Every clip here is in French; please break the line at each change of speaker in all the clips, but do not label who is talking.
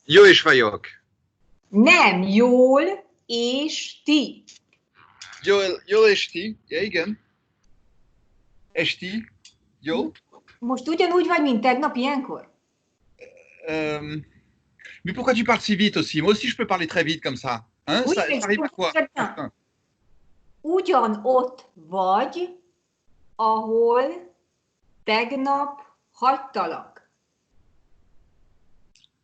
Jó és vagyok.
Nem, jól és ti.
Jól és ti? Ja, igen. És ti? Jó?
Most ugyanúgy vagy, mint tegnap ilyenkor?
Mais pourquoi tu parles si vite aussi? Moi aussi, je peux parler très vite comme ça. Hein?
Oui,
Ça
mais
arrive à quoi?
très bien. Ugyanott vagy, ahol tegnap hagytalak.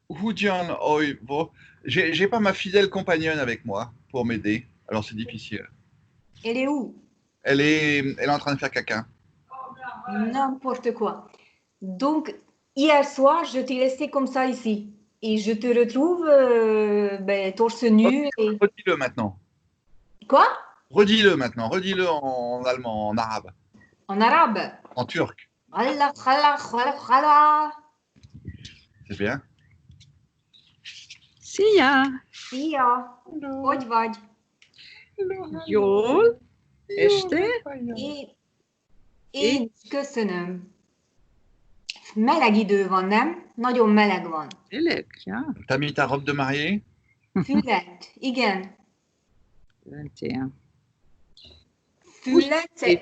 Hudian Oivo. J'ai pas ma fidèle compagnonne avec moi pour m'aider. Alors c'est difficile.
Elle est où?
Elle est en train de faire caca.
N'importe quoi. Donc, hier soir, je t'ai laissé comme ça ici. Et je te retrouve torse nu. Et...
Redis-le maintenant.
Quoi?
Redis-le maintenant. Redis-le en allemand, en arabe.
En arabe.
En turc.
Allah, Allah, Allah, Allah.
C'est bien.
Szia!
Szia! Hogy vagy?
Jól? Este?
Én köszönöm. Meleg idő van, nem? Nagyon meleg van.
Meleg, ja.
T'as mis ta robe de mariée?
Fület, igen.
21.
Fület, c'est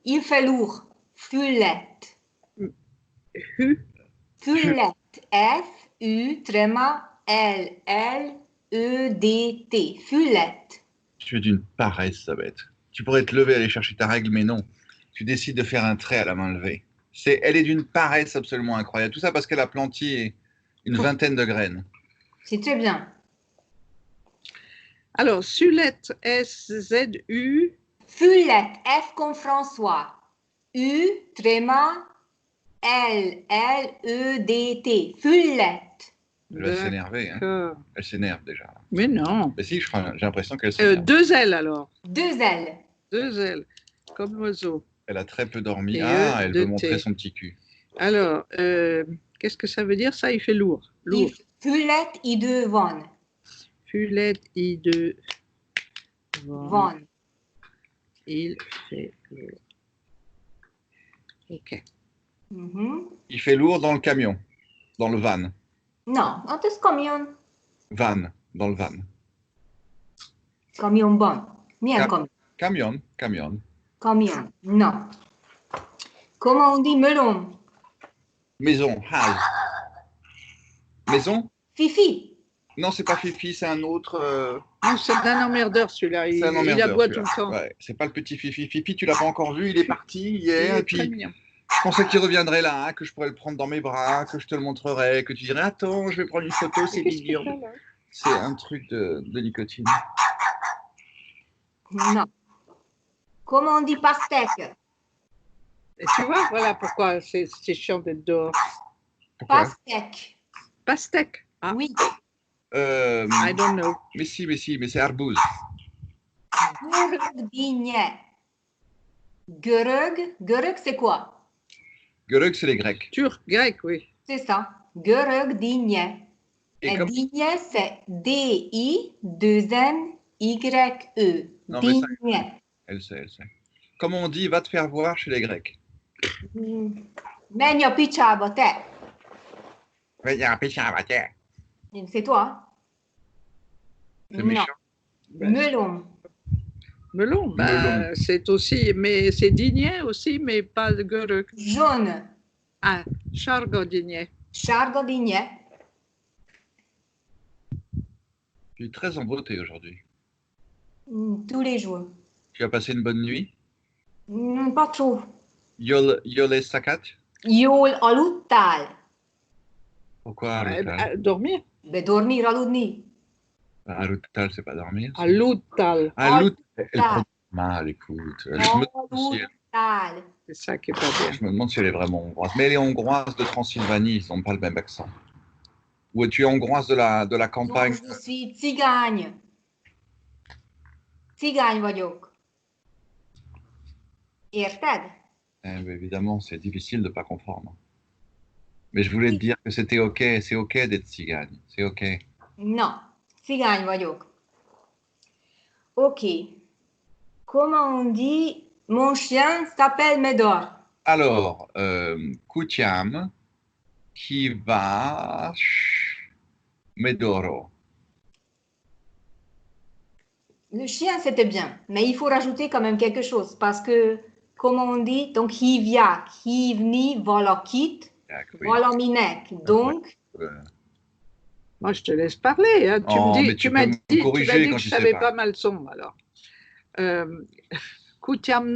il fait lourd. Fület. Fület. F-U-L-L-E-D-T. Fület.
Tu es d'une paresse, Sabette. Tu pourrais te lever, aller chercher ta règle, mais non. Tu décides de faire un trait à la main levée. Elle est d'une paresse absolument incroyable. Tout ça parce qu'elle a planté une vingtaine de graines.
C'est très bien.
Alors, Sulette, S-Z-U.
Fület, F comme François. U, tréma, L-L-E-D-T. Fület.
Elle va s'énerver. Hein. Elle s'énerve déjà.
Mais non.
Mais si, j'ai l'impression qu'elle s'énerve.
2 ailes alors.
2 ailes.
2 ailes, comme l'oiseau.
Elle a très peu dormi.
Et
elle veut montrer son petit cul.
Alors, qu'est-ce que ça veut dire ça? Il fait lourd. Lourd.
Fület i de van.
Fület i de
van.
Il fait lourd. Ok.
Il fait lourd dans le camion. Dans le van.
Non, het is camion.
Van, dans le van.
Camionban. Milyen camion?
Camion.
Camion, non. Comment on dit melon?
Maison, house. Maison?
Fifi.
Non, c'est pas Fifi, c'est un autre.
Non, c'est un emmerdeur celui-là. Il aboie tout le temps.
Ouais, c'est pas le petit Fifi. Fifi, tu l'as pas encore vu, il est parti hier.
Il
et puis,
très mignon.
je pensais qu'il reviendrait là, hein, que je pourrais le prendre dans mes bras, que je te le montrerais, que tu dirais attends, je vais prendre une photo, c'est mignon. C'est un truc de nicotine.
Non. Comment on dit pastèque?
Et tu vois, voilà pourquoi c'est chiant d'être dehors.
Pourquoi?
Pastèque.
Pastèque. Ah.
Oui.
I don't know.
Mais c'est arbouze.
Görög, c'est quoi?
Görög, c'est les Grecs.
Turc, grec, oui.
C'est ça. Görög digne. Et
comme...
digne, c'est D-I-2-N-Y-E.
Non,
digne.
mais ça, elle sait. Comment on dit va te faire voir chez les Grecs?
Menj a picsába, te. C'est toi?
C'est méchant.
Melon.
Melon, bah, c'est aussi, mais c'est digné aussi, mais pas de görög.
Jaune.
Ah, Sárga digne.
Sárga digne.
Tu es très en beauté aujourd'hui.
Tous les jours.
Tu as passé une bonne nuit?
Pas trop.
Jól szakat?
Jól aludtál?
Pourquoi aludtál?
Dormir.
Ben dormir, aludni.
Aludtál, c'est pas dormir.
Aludtál.
Elle prononce mal, écoute.
Aludtál.
C'est ça qui est pas bien.
Je me demande si elle est vraiment hongroise. Mais elle est hongroise de Transylvanie, ils n'ont pas le même accent. Ou tu es hongroise de la campagne?
Non, je suis cigány. Cigány vagyok. Érted?
Évidemment, c'est difficile de ne pas comprendre. Mais je voulais te dire que c'était OK, c'est OK d'être cigagne, c'est OK.
Non, cigány vagyok. OK. Comment on dit mon chien s'appelle Médor?
Alors, Koutiam, qui va Medoro.
Le chien, c'était bien, mais il faut rajouter quand même quelque chose parce que, comme on dit, donc hivjak, hivni, volokit,
Oui.
volominek. Donc,
Moi, je te laisse parler. Hein.
Oh, mais tu
m'as
peux me
dit,
corriger
que
quand
je
tu
ne
sais
savais
pas.
pas ma leçon, alors. Kutiam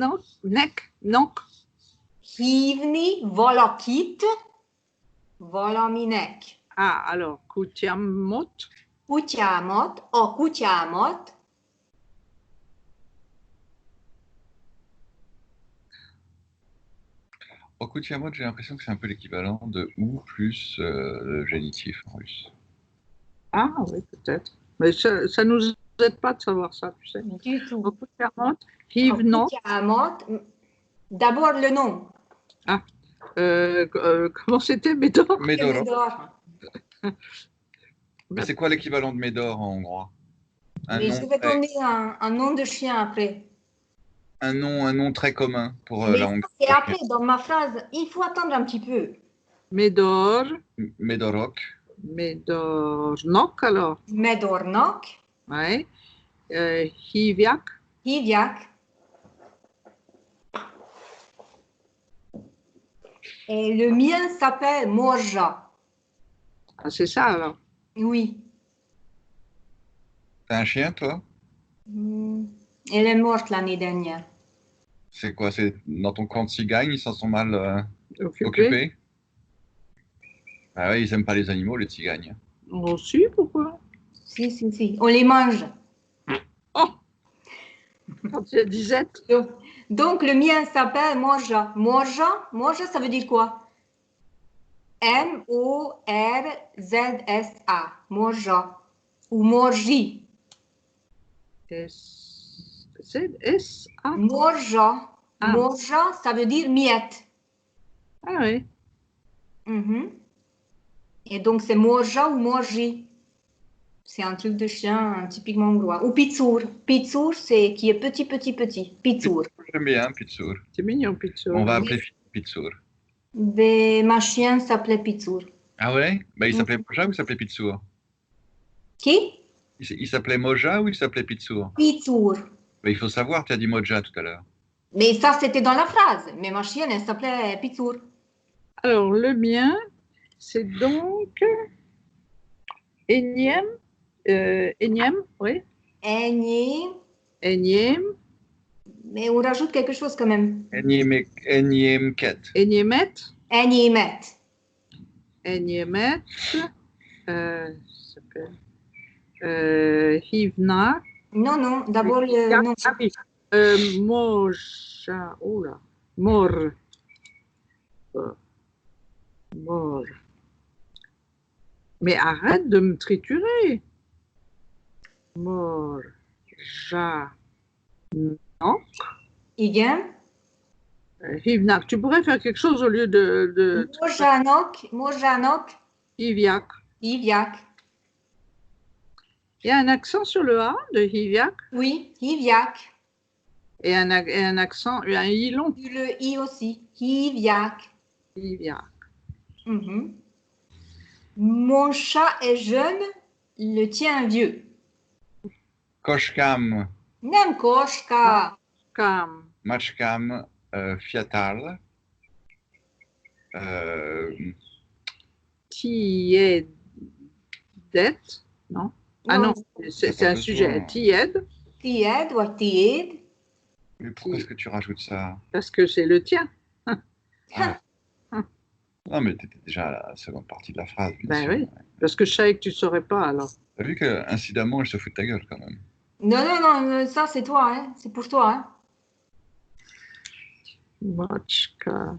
nek, nonk.
hivni, volokit, volominek.
Ah, alors, kutiam mot.
Kutiamot, o kutiamot,
Okutiamot, j'ai l'impression que c'est un peu l'équivalent de ou plus le génitif en russe.
Ah, oui, peut-être. Mais ça ne nous aide pas de savoir ça, tu sais.
du tout.
Kutiam mot, hivno.
Kutiamot, d'abord le nom.
Ah, comment c'était, Médor?
Medoro.
Médor.
Mais c'est quoi l'équivalent de Médor en hongrois?
Mais je vais donner un nom de chien après.
Un nom très commun pour
Mais
la
ça,
Hongrie.
c'est après, dans ma phrase. Il faut attendre un petit peu.
Médor.
Medorok.
Médornok, alors.
Medornok,
Ouais. Hivjak.
Hivjak. Et le mien s'appelle Morja.
Ah, c'est ça, alors.
Oui.
T'as un chien, toi?
Elle est morte l'année dernière.
C'est quoi? C'est dans ton camp de cigagnes, ils s'en sont mal
Occupé.
occupés? Ah ouais, ils aiment pas les animaux, les cigagnes.
Aussi, pourquoi?
Si. On les mange.
Oh! Quand il y a disette.
Donc, le mien s'appelle Morja. Morja, ça veut dire quoi? M-O-R-Z-S-A. Morja. Ou Morji.
S-A.
Morja.
Ah.
Morja, ça veut dire miette.
Ah oui.
Et donc, c'est Morja ou Morji. C'est un truc de chien typiquement hongrois. Ou Pitsour. Pitsour, c'est qui est petit. Pitsour.
J'aime bien, Pitsour.
C'est mignon, Pitsour.
On va appeler Pitsour.
Mais ma chienne s'appelait Pitsour.
Ah ouais? Bah, il s'appelait Moja ou il s'appelait Pitsour?
Qui?
Il s'appelait Moja ou il s'appelait Pitsour?
Pitsour.
Bah, il faut savoir, tu as dit Moja tout à l'heure.
Mais ça, c'était dans la phrase. Mais ma chienne, elle s'appelait Pitsour.
Alors, le mien, c'est donc énième, oui. Énième.
Mais on rajoute quelque chose quand même.
Éniemket.
Éniémet.
Éniémet.
Ça s'appelle Hivna.
Non, d'abord le nom.
Ah oui. Moja. Oh là. Mor. Mais arrête de me triturer. Morja. Non.
Igen.
Hivnak. Tu pourrais faire quelque chose au lieu de
Mojanok.
Hivjak.
Hivjak.
Il y a un accent sur le A de Hivjak.
Oui, Hivjak.
Et un accent, un I long.
Le I aussi. Hivjak.
Hivjak.
Mon chat est jeune, le tien vieux.
Koshkam.
Nem koshka.
Kam.
Machkam. Fiatal.
Tied. Non? Ah non, c'est un sujet. Tied.
Tied ou tied.
Mais pourquoi est-ce que tu rajoutes ça?
Parce que c'est le tien.
Non, mais tu étais déjà à la seconde partie de la phrase.
Ben oui, parce que je savais que tu ne saurais pas alors.
T'as vu qu'incidemment, je se fous de ta gueule quand même.
Non, ça c'est toi, hein. C'est pour toi. Hein.
Machka.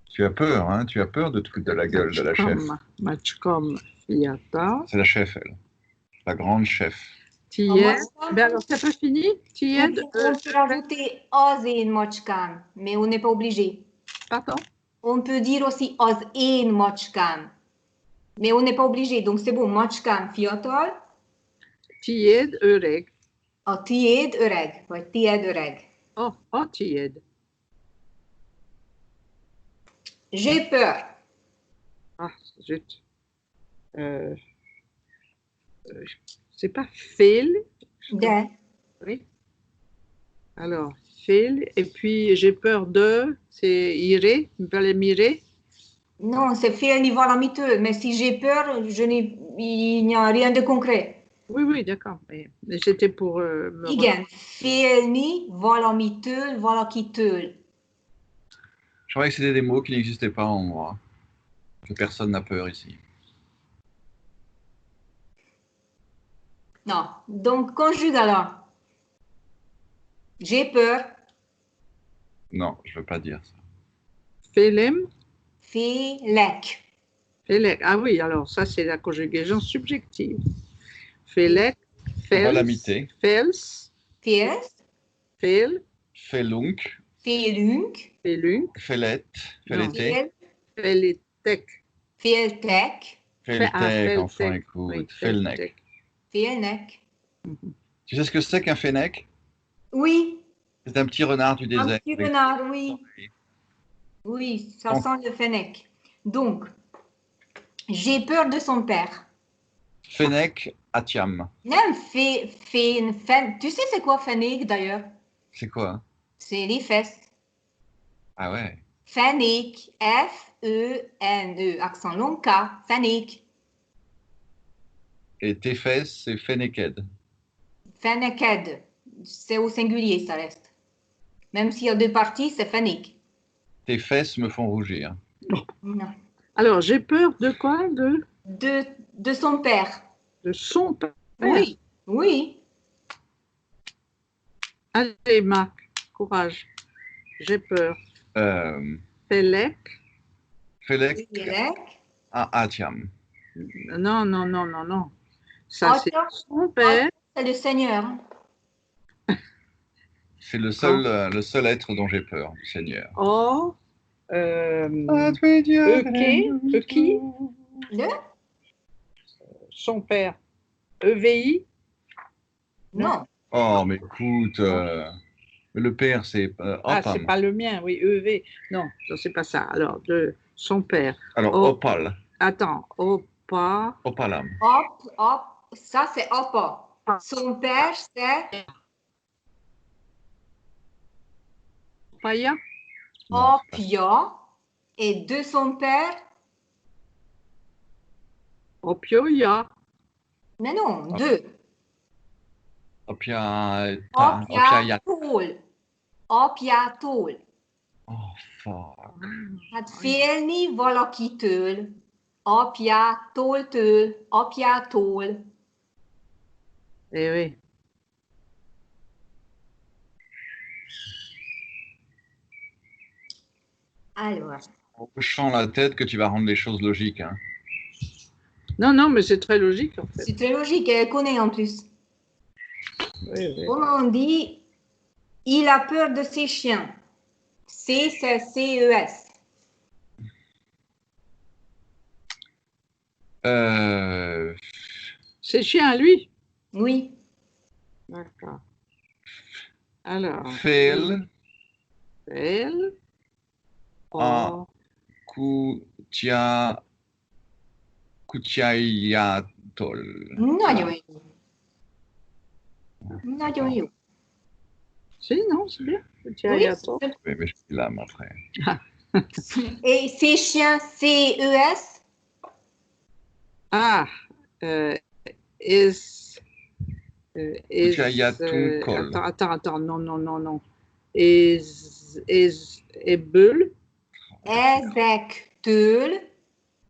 Tu as peur, hein? Tu as peur de te foutre de la gueule de la chef.
Machkom Fiata.
C'est la chef, elle. La grande chef.
Tied. Ben alors, t'as pas fini? Tied.
On peut rajouter az én macskám, mais on n'est pas obligé.
Pardon?
On peut dire aussi az én macskám, mais on n'est pas obligé. Donc c'est bon, macskám fiatal.
Tied öreg.
A tiéd öreg, vagy tiéd öreg.
Oh, tiéd.
J'ai peur.
Ah, zut. C'est pas fail.
De.
Oui. Alors, fail. Et puis, j'ai peur de. C'est irer. Mirer.
Non, c'est fait un niveau lamiteux. Mais si j'ai peur, il n'y a rien de concret.
Oui, oui, d'accord. Mais c'était pour me
Igen, félni, valamitől, valakitől.
Je croyais que c'était des mots qui n'existaient pas en moi. Que personne n'a peur ici.
Non, donc conjugue alors. J'ai peur,
Non, je veux pas dire ça.
Félem.
félek.
Félec. Ah oui, alors ça, c'est la conjugaison subjective. Félec,
On va
fels,
l'imiter.
fels,
Féls,
fel,
Felunk,
félünk,
felunk,
felet, felete,
fél,
feletec.
féltek,
feltec, enfant,
feltec,
écoute,
oui,
felnek.
feltec.
félnek.
Tu sais ce que c'est qu'un fennec?
Oui,
C'est un petit renard du
un
désert.
petit
avec-
renard, oui. Oui, ça
Donc-
sent le fennec. Donc, j'ai peur de son père.
Fennec atiam.
Même tu sais c'est quoi fennec d'ailleurs?
C'est quoi?
C'est les fesses.
Ah ouais.
Fennec, F-E-N-E, accent long K, fennec.
Et tes fesses, c'est fenneked.
Fenneked, c'est au singulier, ça reste. Même s'il y a deux parties, c'est fennec.
Tes fesses me font rougir.
Non.
Alors, j'ai peur de quoi?
De son père.
De son père.
Oui, oui.
Allez, Marc, courage. J'ai peur. Félec.
Fellec
Félek.
atiam.
Non, non, non, non, non. Ça, c'est
Atiam.
son père.
C'est le Seigneur.
C'est le seul être dont j'ai peur, du Seigneur.
Oh. Qui?
Le?
Son père. EVI.
Non.
Oh, mais écoute, le père, c'est
Ah, c'est
opam.
pas le mien, oui, EV. Non, ça, c'est pas ça. Alors, de son père.
Alors,
Oh.
opal.
Attends, Opa.
Opalam.
Hop, ça c'est Oppa. Son père c'est
Opaya.
Non, c'est pas ça.
Opia. Et de son père,
Opioia.
mais non, deux.
Opiayak.
Opiatól. Opiatól.
Oh, fuck.
Hát félni valakitől. Apjától, apjától.
Eh oui.
Alors,
En hochant la tête que tu vas rendre les choses logiques. Hein.
Non, non, mais c'est très logique en fait.
c'est très logique, elle connaît en plus.
Oui, oui.
Comment on dit? Il a peur de ses chiens. C, c'est C-E-S.
C'est chien à lui.
Oui.
D'accord. Alors.
Fel
Fel.
a kutyájától.
Nagyon jó. Nagyon jó.
Si, non, c'est bien.
Oui,
Oui, mais je suis là, mon frère.
et ses chiens, C-E-S.
Ah, attends, non, non, non, non.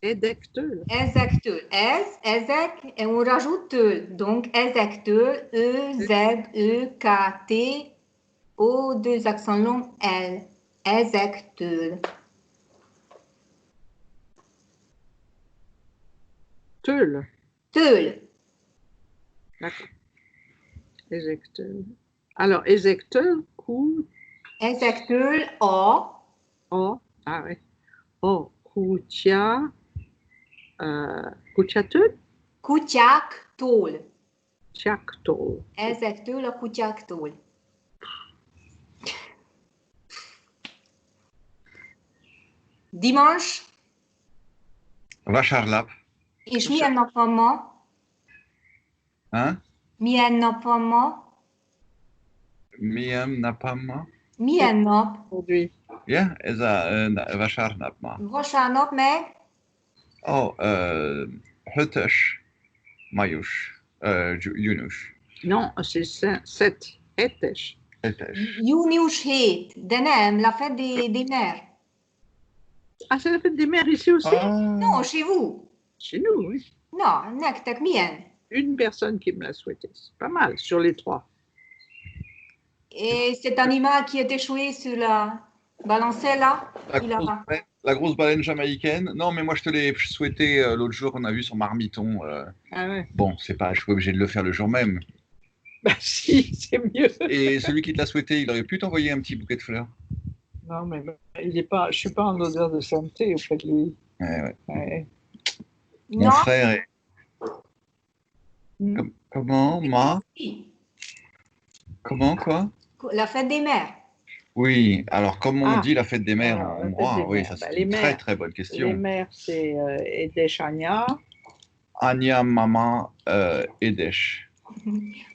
Ezektől.
Ezek, et on rajoute től. Donc, ezektől, E-Z-E-K-T, O, deux accents longs, L. Ezektől.
Től.
Től.
D'accord. Ezektől. Alors, ezektől,
Ezektől, A.
O, ah oui. O, kutya. Kutyátől?
Kutyáktól.
Kutyáktól.
Ezektől a kutyáktól. Dimanche.
Vasárnap.
És milyen nap van ma?
Hein?
Milyen napom ma?
Milyen napom ma?
Milyen nap?
Aujourd'hui.
Ja, ez a vasárnap ma.
Vasárnap meg?
Oh, 5-ös május, június.
Non, c'est 7. Hetes.
7-es.
Június 7, de nem, la fête des mères.
Ah, c'est la fête des mères ici aussi?
Non, chez vous.
Chez nous, oui.
Non, nektek milyen?
Une personne qui me l'a souhaité. C'est pas mal, sur les 3.
Et cet animal qui est échoué sur la balancelle là,
La grosse baleine jamaïcaine. Non, mais moi je te l'ai souhaité l'autre jour qu'on a vu sur Marmiton.
Ah ouais.
Bon, c'est pas, je suis pas obligé de le faire le jour même.
Bah si, c'est mieux.
Et celui qui te l'a souhaité, il aurait pu t'envoyer un petit bouquet de fleurs.
Non, mais il est pas, je suis pas en odeur de santé auprès de lui.
Ouais.
Ouais.
Mon
non,
frère est...
Mm.
Comment, ma?
oui.
Comment, quoi?
La fête des mères.
Oui, alors comment on
Ah.
dit la fête des mères
Alors,
en
la fête
hongrois?
des
Oui,
mères.
ça
Bah,
c'est
les
une
mères.
très très bonne
Les
question.
mères, c'est Edeshania.
Anya, mama, Edesh.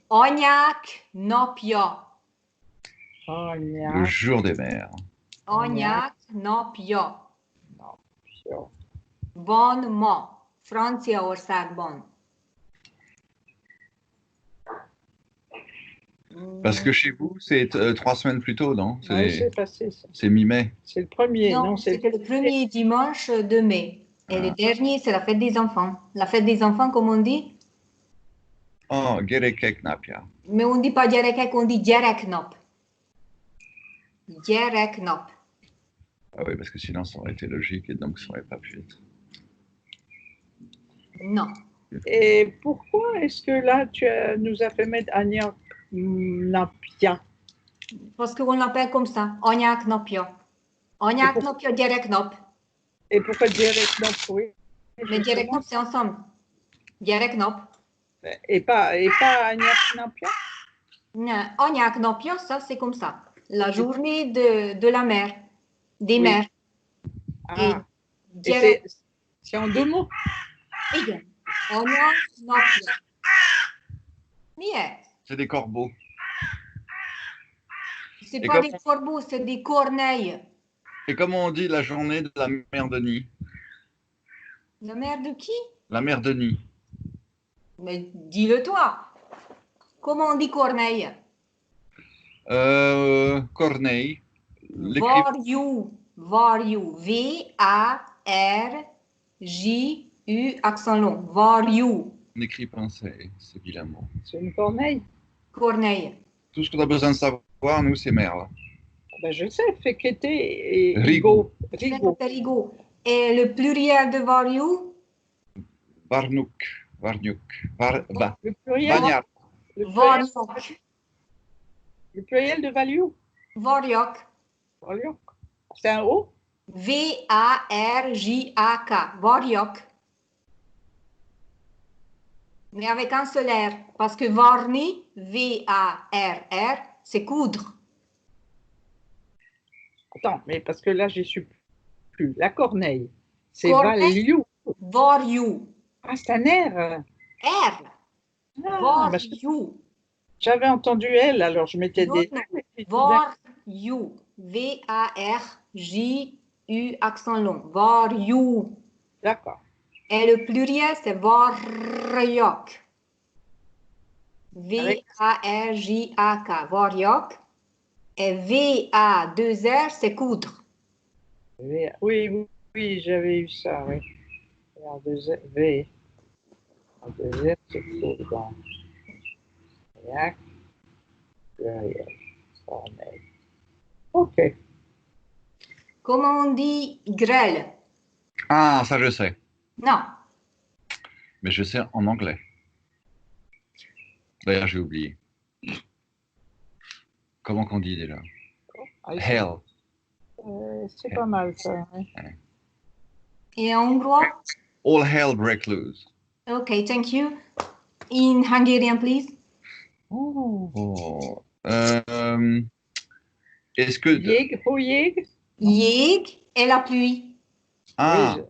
Anyák napja.
Le
Anya.
jour des mères.
Anyák napja.
Sure.
Van ma. Franciaországban.
Parce que chez vous, c'est 3 semaines plus tôt, non?
Ouais, c'est passé ça.
C'est mi-mai.
C'est le premier,
Non,
non, c'est
c'était le premier dimanche de mai. Et le dernier, c'est la fête des enfants. La fête des enfants, comme on dit?
Oh, Gerekek Napja.
Mais on ne dit pas gyerekek, on dit gyereknap. Gyereknap.
Ah oui, parce que sinon ça aurait été logique et donc ça aurait pas pu être.
Non.
Et pourquoi est-ce que là, nous as fait mettre Anya Napia?
Parce qu'on l'appelle comme ça. Anyák napja. Anyák napja, gyereknap.
Et pourquoi Derek Nop, oui?
Mais gyereknap, c'est ensemble. Gyereknap.
Et pas Anya Napia?
Non, Anyák napja, ça, c'est comme ça. La journée de la mère. Des
Oui.
mères.
Ah,
Et
et c'est en 2 mots?
igen. Anyák napja. Miért?
C'est des corbeaux.
C'est
Et
pas
comme-
des corbeaux, c'est des corneilles.
Et comment on dit la journée de la mère Denis?
La mère de qui?
La mère Denis.
Mais dis-le toi. Comment on dit corneille?
Corneille.
Varju. Varju. V-A-R-J-U, accent long. Varju.
On écrit pensée, c'est vilain mot.
C'est une corneille?
Corneille.
Tout ce qu'on a besoin de savoir, nous, c'est merle.
Ben, je sais, Fekete et
Rigaud.
Rigaud.
Rigaud. Et le pluriel de Varju?
Varnouk. Varnouk.
Le pluriel?
Vanyar.
Varjak.
Le pluriel de value?
Varjak.
C'est un O?
V-A-R-J-A-K. Varjak. Mais avec un seul R. Parce que varni, V-A-R-R, c'est coudre.
Attends, mais parce que là, j'y suis plus. La corneille, c'est
Corneille.
value.
Varju.
Ah, c'est un R.
R.
Ah, parce que
Varju.
j'avais entendu elle, alors je m'étais dit.
Varju. V-A-R-J-U, accent long. Varju.
D'accord.
Et le pluriel, c'est varjak. V-A-R-J-A-K. Varjak. Et V-A-2-R, c'est coudre.
Oui, oui, oui, j'avais eu ça, oui. V. R2R, c'est coudre. Yac. Pluriel. Corneille. Ok.
Comment on dit grêle?
Ah, ça je sais.
Non.
Mais je sais en anglais. D'ailleurs, j'ai oublié. Comment qu'on dit déjà? Hell.
C'est pas mal ça. Oui.
Et en hongrois?
All hell break loose.
Okay, thank you. In Hungarian, please.
Oh. Est-ce que...
Yeg, ho yeg.
Jég et la pluie.
Ah,
Oui,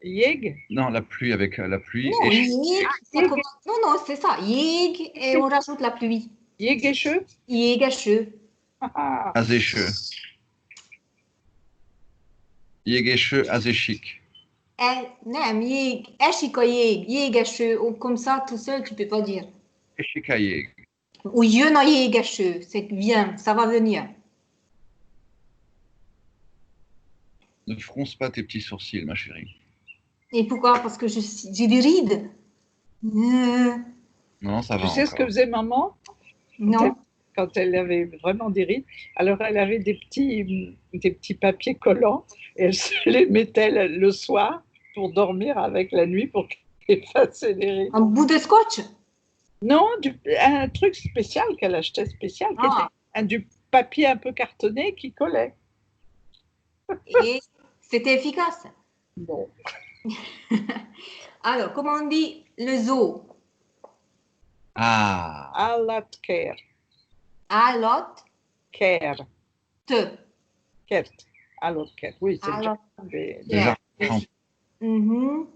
Yeg.
Non, la pluie avec la pluie.
Non,
Et
yéeg, ça
Yéeg.
commence- non, non, c'est ça. Yéeg, et on rajoute la pluie.
Yegesche.
Yégasche.
Ah,
Azécheux. Yégeche, azéchique.
Nem, yéeg, esik a jég, jégeső, ou comme ça, tout seul, tu peux pas dire.
Échikaïeg.
Ou jön a jégeső, c'est vient, ça va venir.
Ne fronce pas tes petits sourcils, ma chérie.
Et pourquoi? Parce que j'ai des rides.
Non, ça va
tu sais ce que
encore.
faisait maman
Non.
quand elle avait vraiment des rides? Alors, elle avait des petits papiers collants et elle se les mettait le soir pour dormir avec la nuit pour effacer les rides.
Un bout de scotch?
Non, un truc spécial qu'elle achetait spécial, qui
Ah.
était du papier un peu cartonné qui collait.
Et c'était efficace.
Bon.
Alors, comment on dit le zoo?
Ah,
Alatker.
Alot,
Care.
te.
Kert. Alotker. Oui, c'est le
Alot.
jardin des...
le jardin,
Mhm.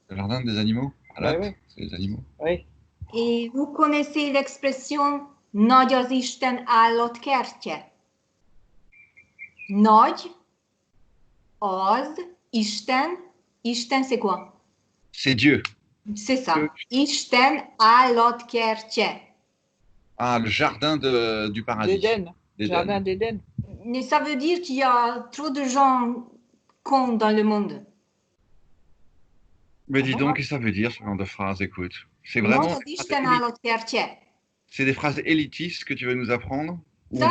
le jardin des animaux.
Ouais, ouais.
C'est les animaux.
Oui.
Et vous connaissez l'expression nagy az Isten állatkertje? Nagy az Isten. Isten, c'est quoi?
C'est Dieu.
C'est ça. Isten állatkertje.
Ah, le jardin du paradis.
D'Éden.
D'Éden.
Jardin d'Éden.
Mais ça veut dire qu'il y a trop de gens cons dans le monde.
Mais dis donc, qu'est-ce que ça veut dire ce genre de phrase? Écoute, c'est
Nagy
vraiment
az Isten állatkertje.
c'est des phrases élitistes que tu veux nous apprendre? Ou
Ça,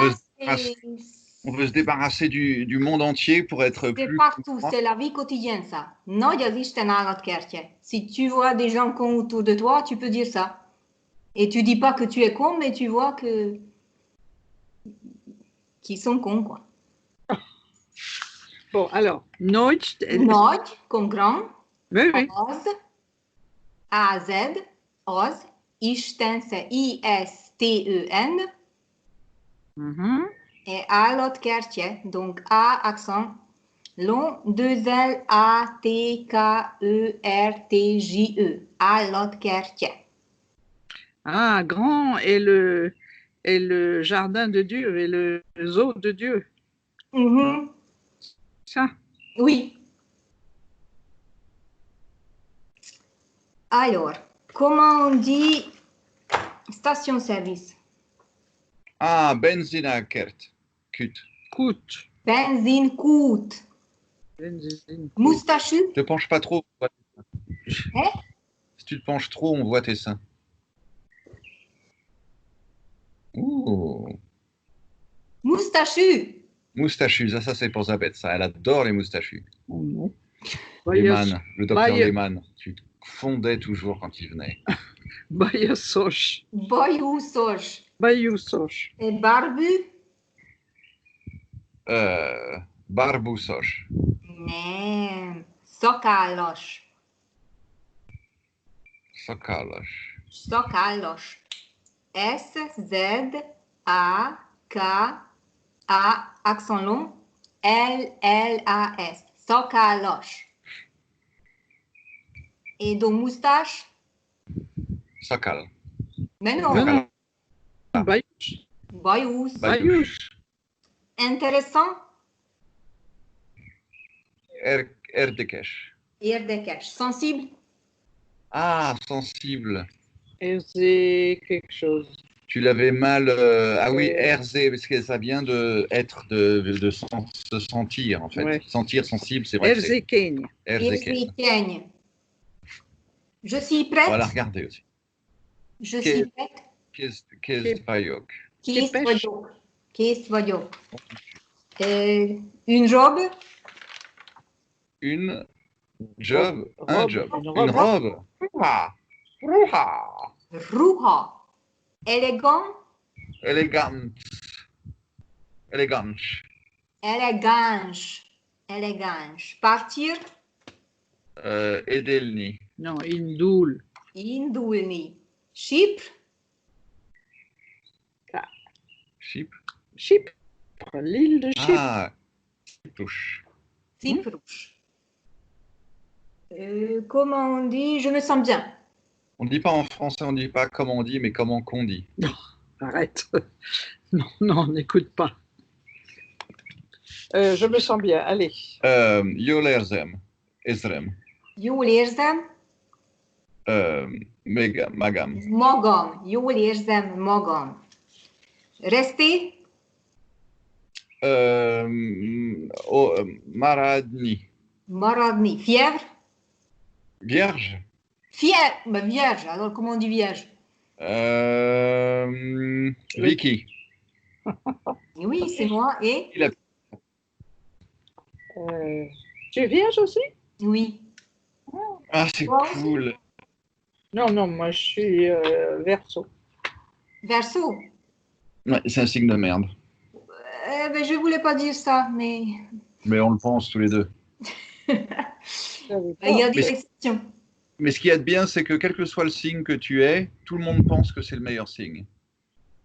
on veut se débarrasser du monde entier pour être
c'est
plus.
partout, c'est la vie quotidienne, ça. Nagy az Isten állatkertje. Si tu vois des gens cons autour de toi, tu peux dire ça. Et tu dis pas que tu es con, mais tu vois que qu'ils sont cons, quoi.
Bon, alors, Neutsch.
Nagy, comme grand,
Oui, oui.
az, AZ, az, Isten, c'est I-S-T-E-N,
Mhm.
et állatkertje, donc A, accent long, 2 L, A-T-K-E-R-T-J-E, állatkertje.
Ah, grand et le jardin de Dieu et le zoo de Dieu.
Mhm.
Ça.
Oui. Alors, comment on dit station-service?
Ah, benzinakert. Kut.
Coûte.
Benzinkút.
Benzine.
Moustachu?
Te penche pas trop.
Hein?
Si tu te penches trop, on voit tes seins. Ouh.
Moustachu.
Moustachu, ça c'est pour Zabeth, ça. Elle adore les moustachus.
Oh non.
Lehmann, le docteur
Bayer-
Lehmann. Tu te fondais toujours quand il venait.
Bayasoche.
Bajuszos.
Bayousoche.
Et barbu?
Barbousoche.
Nem. Szakállas.
Sokaloche.
Szakállas. S-Z-A-K-A, accent long, L-L-A-S. Szakállas. Et donc moustache?
Sokal.
Mais non.
Non, non. Bayouche.
Bajusz.
Bayouche.
Intéressant.
Erdekes.
Érdekes. Sensible.
Ah, sensible.
Et c'est quelque chose.
Tu l'avais mal. Ah oui, RZ, parce que ça vient de être, se sentir en fait.
Ouais.
Sentir sensible, c'est vrai. que c'est
Erzekeigne.
Erzekes.
Érzékeny. Je suis
On va la
prête.
regarder aussi.
Je suis prête.
Qu'est-ce payok?
Kész
Képes.
vagyok. Kész vagyok. Une robe.
Une job,
Robe.
un job,
Une
une
robe.
robe. Ruha. Ruha.
Ruha. Élégant.
Elegant. Elegant.
Élégance. Élégance. Partir.
Edelni.
Non, Indoul.
Indulni. Chypre.
Chypre.
Chypre. L'île de Chypre.
Ah, touche.
Cyprus. Comment on dit? Je me sens bien.
On ne dit pas en français, on ne dit pas comment on dit, mais comment qu'on dit.
Arrête. Non, non, n'écoute pas. Je me sens bien. Allez.
Jól érzem. Érzem.
Jól érzem
Magam.
magam. Jól érzem magam. Rester?
Maradni.
Maradni. Fièvre?
Vierge.
Fièvre. Ben, vierge. Alors, comment on dit vierge?
Vicky.
Oui, c'est moi. Et?
Tu es vierge aussi?
Oui.
Ah, c'est
Toi aussi?
cool.
Non, non, moi je suis Verseau.
Verseau.
Ouais, c'est un signe de merde.
Ben, je voulais pas dire ça, mais
Mais on le pense tous les deux.
il y a des
Mais-
exceptions.
Mais ce qui est bien, c'est que quel que soit le signe que tu es, tout le monde pense que c'est le meilleur signe.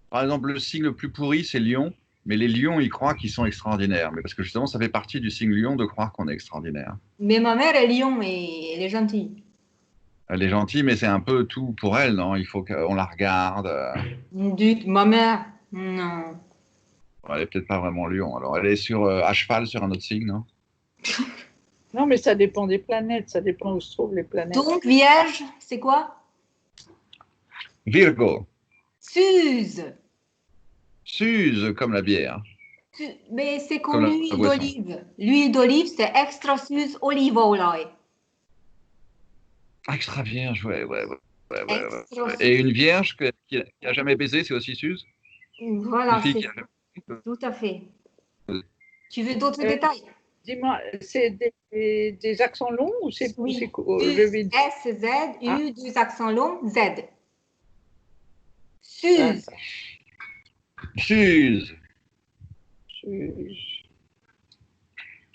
Par exemple, le signe le plus pourri, c'est Lion. Mais les lions, ils croient qu'ils sont extraordinaires. Mais parce que justement, ça fait partie du signe lion de croire qu'on est extraordinaire.
Mais ma mère est lion et elle est gentille.
Elle est gentille, mais c'est un peu tout pour elle, non? Il faut qu'on la regarde.
Ma mère? Non.
Elle est peut-être pas vraiment lion. Alors, elle est sur à cheval sur un autre signe, non?
Non, mais ça dépend des planètes, ça dépend où se trouvent les planètes.
Donc, vierge, c'est quoi?
Virgo.
Suze.
Suze, comme la bière.
Mais c'est
Comme
comme
la
l'huile
boisson.
d'olive. L'huile d'olive, c'est extra Suze olivolei.
Extra vierge, ouais.
Extra
Et une vierge qui a jamais baisé, c'est aussi Suze?
Voilà,
Une fille
c'est
qui a jamais-
tout à fait. Tu veux d'autres
Euh,
détails?
Dis-moi, c'est des accents longs ou c'est
Oui.
je vais dire.
S, Z, U, deux accents longs, Z. Suze.
Suze.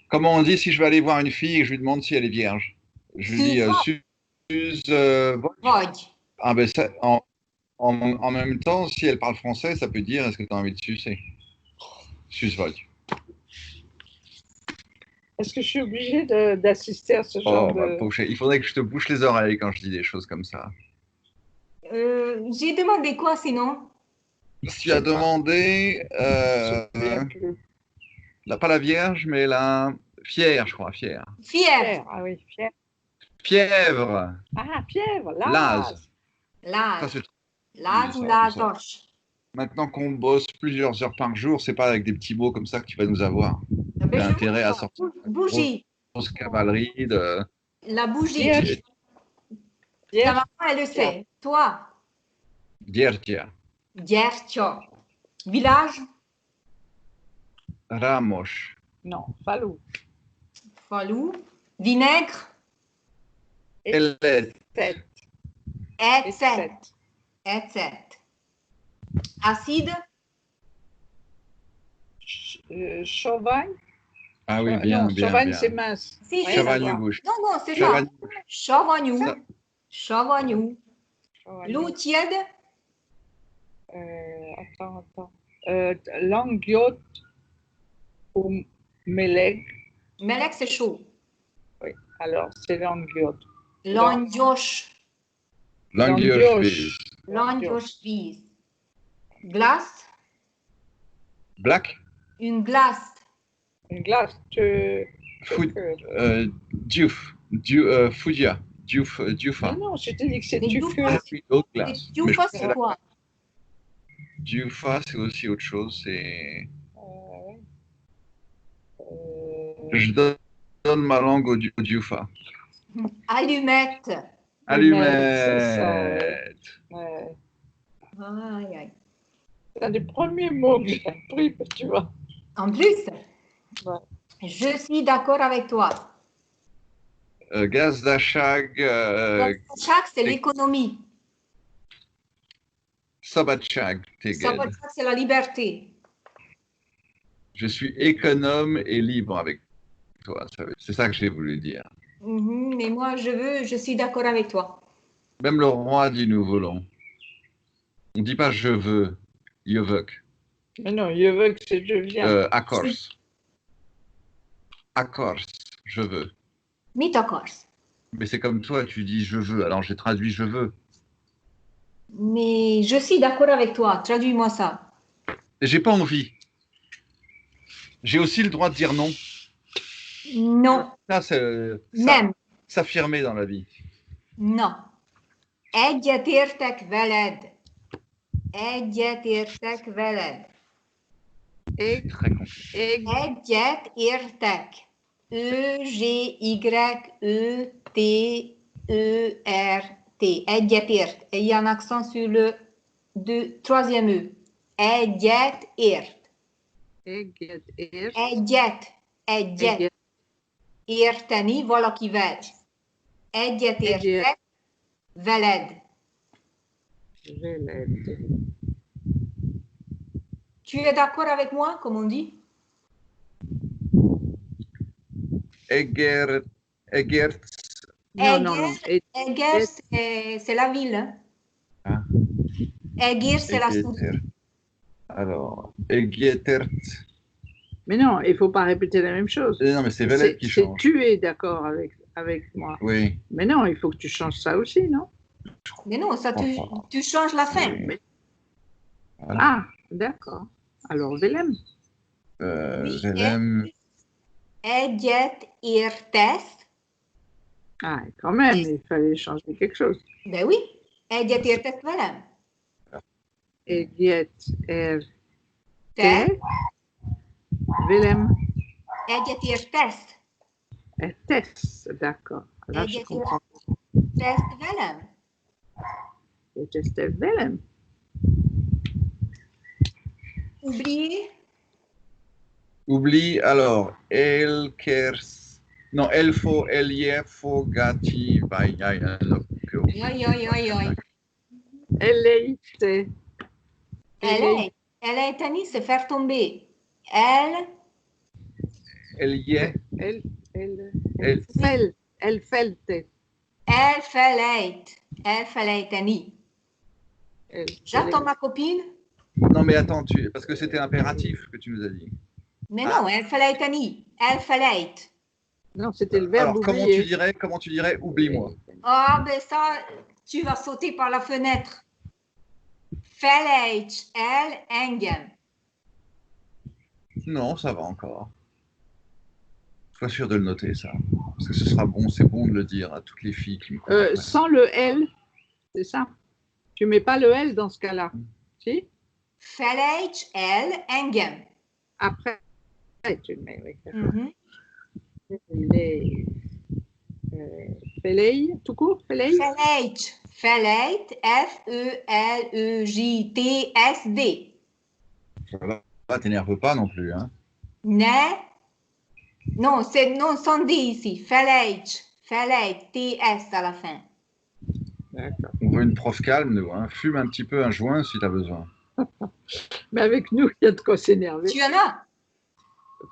Comment on dit si je vais aller voir une fille et je lui demande si elle est vierge? Je lui dis Suze.
Vogue.
Ah ben ça, en même temps, si elle parle français, ça peut dire est-ce que tu as envie de sucer? Suce-Vogue.
Est-ce que je suis obligée d'assister à ce
Oh,
genre
ma
de...
pauvre chérie, il faudrait que je te bouche les oreilles quand je dis des choses comme ça.
J'ai demandé quoi sinon?
Tu as demandé,
Je me souviens plus.
pas la Vierge, mais la fière, je crois, fière.
Fièvre.
Fièvre, ah oui, fièvre.
Fièvre,
Ah, fièvre,
Laz.
Laz.
Ça,
Laz.
c'est
Laz
ça,
ou
tout
Laz
ça.
d'Orche.
Maintenant qu'on bosse plusieurs heures par jour, c'est pas avec des petits mots comme ça que tu vas nous avoir.
Ben,
Tu as
je
intérêt à
vois.
sortir
Bougie.
grosse cavalerie de.
La bougie.
Vierge.
Ta
Vierge.
maman, elle le sait. Toi,
Diertia,
Giertjo. Village,
Ramos,
Non, Falou.
Falou. Vinaigre,
Ellet,
Tête.
Etzet. Etzet. Acide,
Chauvagne.
Ah oui,
Non,
bien,
Chauvagne,
bien.
c'est mince.
Si,
Rien
c'est
à
ça.
voir.
Chavagnouche.
Non, non, c'est ça.
Chavagnouche.
Chavagnou.
Ça.
Chavagnou.
Chauvagne.
L'eau tiède,
Attends. Languiote ou Melek.
Melek, c'est chaud.
Alors, c'est Languiote.
Langioche.
Langioche.
Langioche vise. Glace,
Black.
une glace.
Une glace,
Food. Diouf. Fudia. Diouf.
Non, je te dis que c'est
Mais
du
d'où
feu.
pas-
Oui, autre glace.
Et
Mais
Youfa,
je-
c'est quoi?
Diouf, c'est aussi autre chose. C'est.
Euh,
Je donne ma langue au Diouf.
Allumette.
c'est ça,
Allumette.
ouais.
Aïe, aïe.
C'est un des premiers mots que j'ai appris, tu vois.
En plus,
Ouais.
je suis d'accord avec toi.
Gaz d'Achag.
Chaque, c'est l'économie.
Sabatchag. Teged.
Chaque, c'est la liberté.
Je suis économe et libre avec toi. C'est ça que j'ai voulu dire.
Mais moi, je suis d'accord avec toi.
Même le roi dit nous voulons. On ne dit pas je veux. Je veux.
Mais non, je veux que je viens.
Accords. Accords. Je veux.
Mit akarsz?
Mais c'est comme toi, tu dis je veux. Alors j'ai traduit je veux.
Mais je suis d'accord avec toi. Traduis-moi ça.
Et j'ai pas envie. J'ai aussi le droit de dire non.
Non.
Ça, c'est
Nem.
s'affirmer dans la vie.
Non. Egyetértek veled. Egyetértek veled.
Egg,
Très compliqué.
egg,
Egyetértek. E-G-Y-E-T-E-R-T. Egyetért. Il y a un accent sur le troisième E. Egyetért.
egget, ért,
Egyet. Egyet.
egget,
Érteni valakivel. Egyetértek veled.
veled.
Tu es d'accord avec moi, comme on dit?
Egert.
Non, non, non.
Eger, c'est la ville. Hein?
Ah.
Egir, c'est la source.
Eggetert. Alors, Eggetert.
Mais non, il ne faut pas répéter la même chose.
Non, mais c'est Veled qui change.
Tu es d'accord avec moi.
Oui.
Mais non, il faut que tu changes ça aussi, non?
Mais non, ça, tu changes la fin.
Oui. Voilà.
Ah, d'accord. Alors, Velem.
Oui,
Velem.
Egyetértesz.
Ah, quand même, il fallait changer quelque chose.
Ben oui, egyetértek velem.
Egget, er,
Te,
Velem.
egyetértesz.
Tess, d'accord. Là, je comprends.
Egyetértesz velem.
Egget, Velem.
Oublié.
Oublie, alors, Elkers. Non, Elfo, Eliefo, Gati, Baïa,
Oi, oi, oi, oi.
Eleite.
Elle est tenue, c'est faire tomber. Elle,
Elie.
El felte.
elle fallait tenue. J'attends ma copine.
Non, mais attends, parce que c'était impératif que tu nous as dit.
Mais non, elle fallait tenue. Elle fallait.
Non, c'était le verbe
Alors,
oublier.
comment tu dirais oublie-moi?
Ah, ben ça, tu vas sauter par la fenêtre. Fallait, elle, engem.
Non, ça va encore. Sois sûr de le noter, ça. Parce que ce sera bon, c'est bon de le dire à toutes les filles qui me connaissent.
Sans le L, c'est ça? Tu mets pas le L dans ce cas-là. Si?
Fallait, elle, engem.
Après, tu le mets. Oui. Felley, tout court? Felley?
Fallait, F-E-L-E-J-T-S-D.
Là, t'énerve pas non plus, hein.
Non, c'est non sans D ici. Fallait, T-S à la fin.
D'accord.
On veut une prof calme, nous, hein. Fume un petit peu un joint si t'as besoin.
Mais avec nous, il y a de quoi s'énerver.
Tu en as?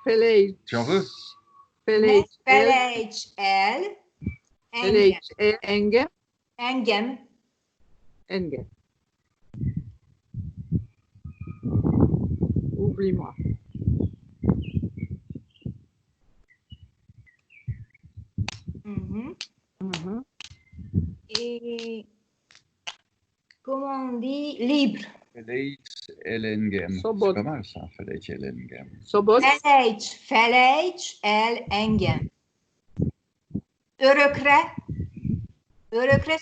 Felley.
Tu en veux?
Felley.
Fallait, elle,
Felley. Engem.
engem.
Engem. Oublie-moi.
Et comment on dit? Libre.
Fallait Elengem.
Sobot.
C'est pas mal, ça. Fallait Elengem.
Sobot.
Fallait, elle, engem. Regret,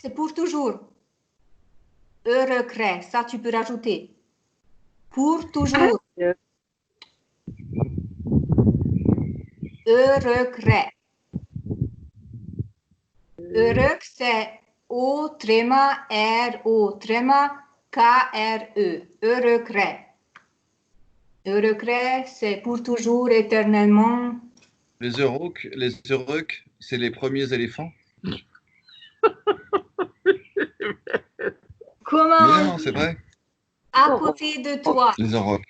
c'est pour toujours. Regret, ça tu peux rajouter. Pour toujours. Regret. Heureux, c'est O, tréma, R-O, tréma, K-R-E. Regret. Regret, c'est pour toujours, éternellement.
Les heureux, c'est les premiers éléphants?
Comment?
Mais non, c'est vrai.
À côté de toi.
Les heureux.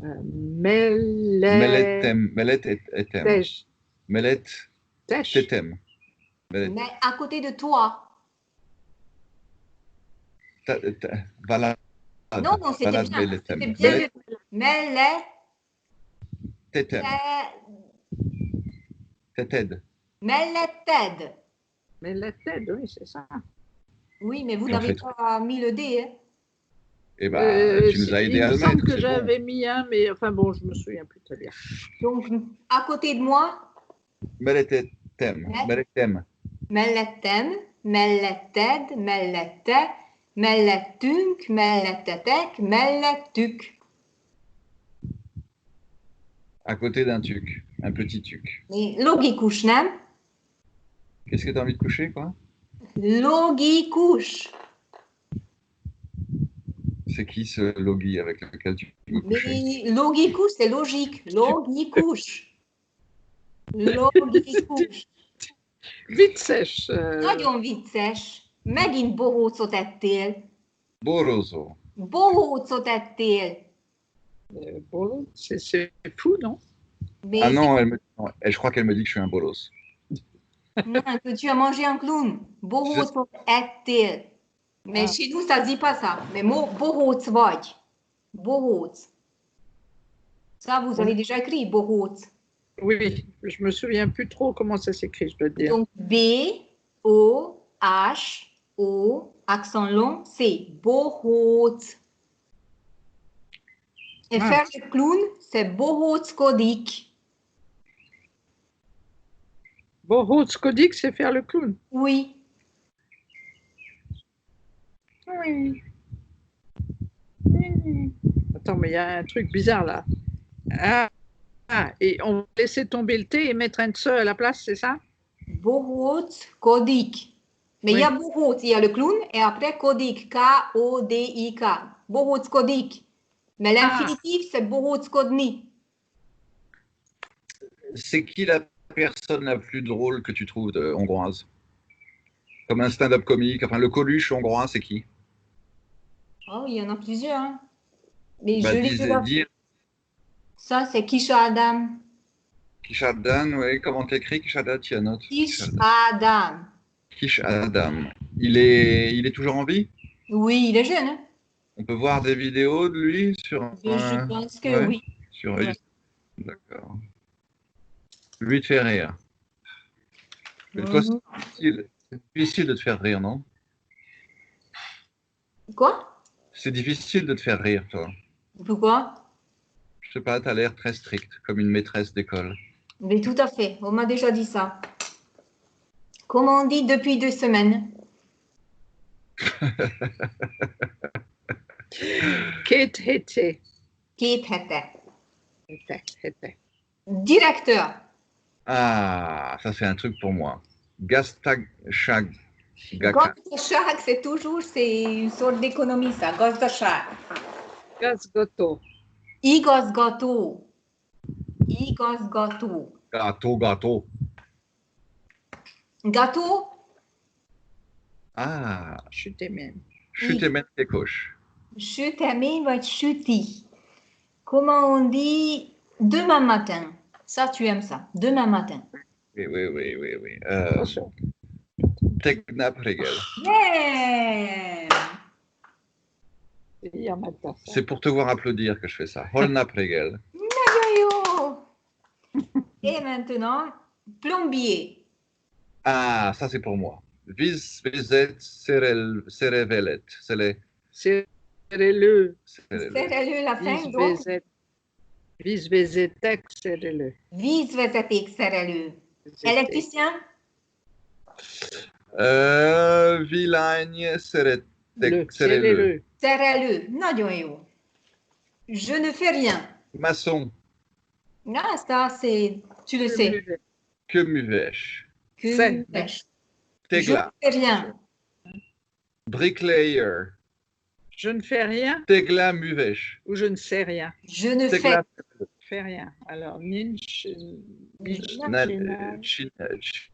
Mellet.
Mellet et thème.
Tèche.
Mellet,
Tèche.
tétem.
Mais à côté de toi.
Voilà.
Non, c'était bien. C'était bien. Mellet.
Tétem. Téted.
Melleted.
Mais la tête, oui, c'est ça.
Oui, mais vous
J'en
n'avez
fais
pas mis le D. Hein.
Eh ben, tu nous as aidé
il
à
me
le
semble
mettre.
que
c'est bon.
j'avais mis un, mais enfin bon, je me souviens plus très bien.
Donc, à côté de moi,
Melletem. Melletem.
melletem, melleted, mellette, melletunk, melletetek, melletuk.
À côté d'un tuc. Un petit tuc.
Et logikus, nem?
Qu'est-ce que tu as envie de coucher, quoi?
Logikus.
C'est qui ce logi avec lequel tu veux coucher?
Mais logikus, c'est logique. Logikus. Logikus.
Vite sèche.
Nagyon vicces. Megint bohócot ettél.
Borozo.
Bohócot ettél.
Bon, c'est fou, non?
Mais
Ah non, je crois qu'elle me dit que je suis un bolos.
non, que tu as mangé un clown. Bohócot ettél. Mais
Ah.
chez nous, ça ne dit pas ça. Mais bohóc vagy. Bohóc. Ça, vous avez déjà écrit bohóc.
Oui, je me souviens plus trop comment ça s'écrit, je dois te dire.
Donc, B-O-H-O, accent long, c'est bohóc. Et
Ah.
faire le clown, c'est bohóckodik.
Bohóckodik, c'est faire le clown.
Oui.
Oui. Attends, mais il y a un truc bizarre là. Et on va laisser tomber le T et mettre un tse à la place, c'est ça?
Bohóckodik. Mais il y a bohóc, il y a le clown, et après kodik, K-O-D-I-K. Bohóckodik. Mais l'infinitif, c'est bohóckodni.
C'est qui la personne la plus drôle que tu trouves hongroise? Comme un stand-up comique. Enfin, le Coluche hongrois, c'est qui?
Oh, il y en a plusieurs. Hein. Mais
Bah,
je les ai
dire
Ça, c'est Kisha Adam.
Kishadan, oui, comment t'écris Kishadan, tu as note.
Kish Adam.
Kish Adam. Il est toujours en vie?
Oui, il est jeune. Hein?
On peut voir des vidéos de lui sur.
Je pense que
ouais,
oui.
Sur
Ouais.
D'accord. Lui te fait rire. Mais toi, c'est difficile de te faire rire, non?
Quoi?
C'est difficile de te faire rire, toi.
Pourquoi?
Je sais pas, t'as l'air très stricte, comme une maîtresse d'école.
Mais tout à fait. On m'a déjà dit ça. Comme on dit depuis 2 semaines.
Kate Hete.
Kate Hete.
Hete.
Directeur.
Ah, ça c'est un truc pour moi. Gastag-shag.
Gazdaság, c'est toujours une sorte d'économie, ça. Gazdaság.
Gazgoto.
Igazgató. Igazgató.
Gâteau.
Gâteau.
Ah,
Sütemény.
sütemény tekos.
Sütemény vagy süti. Comment on dit demain matin? Ça, tu aimes ça. Demain matin.
Oui.
Attention.
Tegnap reggel.
Yeah!
C'est hier matin. ça.
C'est pour te voir applaudir que je fais ça. Holnap reggel.
Yo-yo! Et maintenant, plombier.
Ah, ça c'est pour moi. Visvezet serevelet. C'est les.
Serrez-le.
Serrez-le la fin, donc.
Visvezetek, serrez-le.
Vízvezeték szerelő. Électricien?
Vilagne seret.
Serrez-le.
Szerelő. Nagyon jó. Je ne fais rien.
Maçon.
Ah, ça, c'est... Tu le sais.
Que muvesh.
Que
C'est-
fais-je? Je
Tegla.
ne fais rien.
Bricklayer.
Je ne fais rien
Tegla muvesh.
ou je ne sais rien.
Je ne fais
Tegla.
Fais rien. Alors, ninch,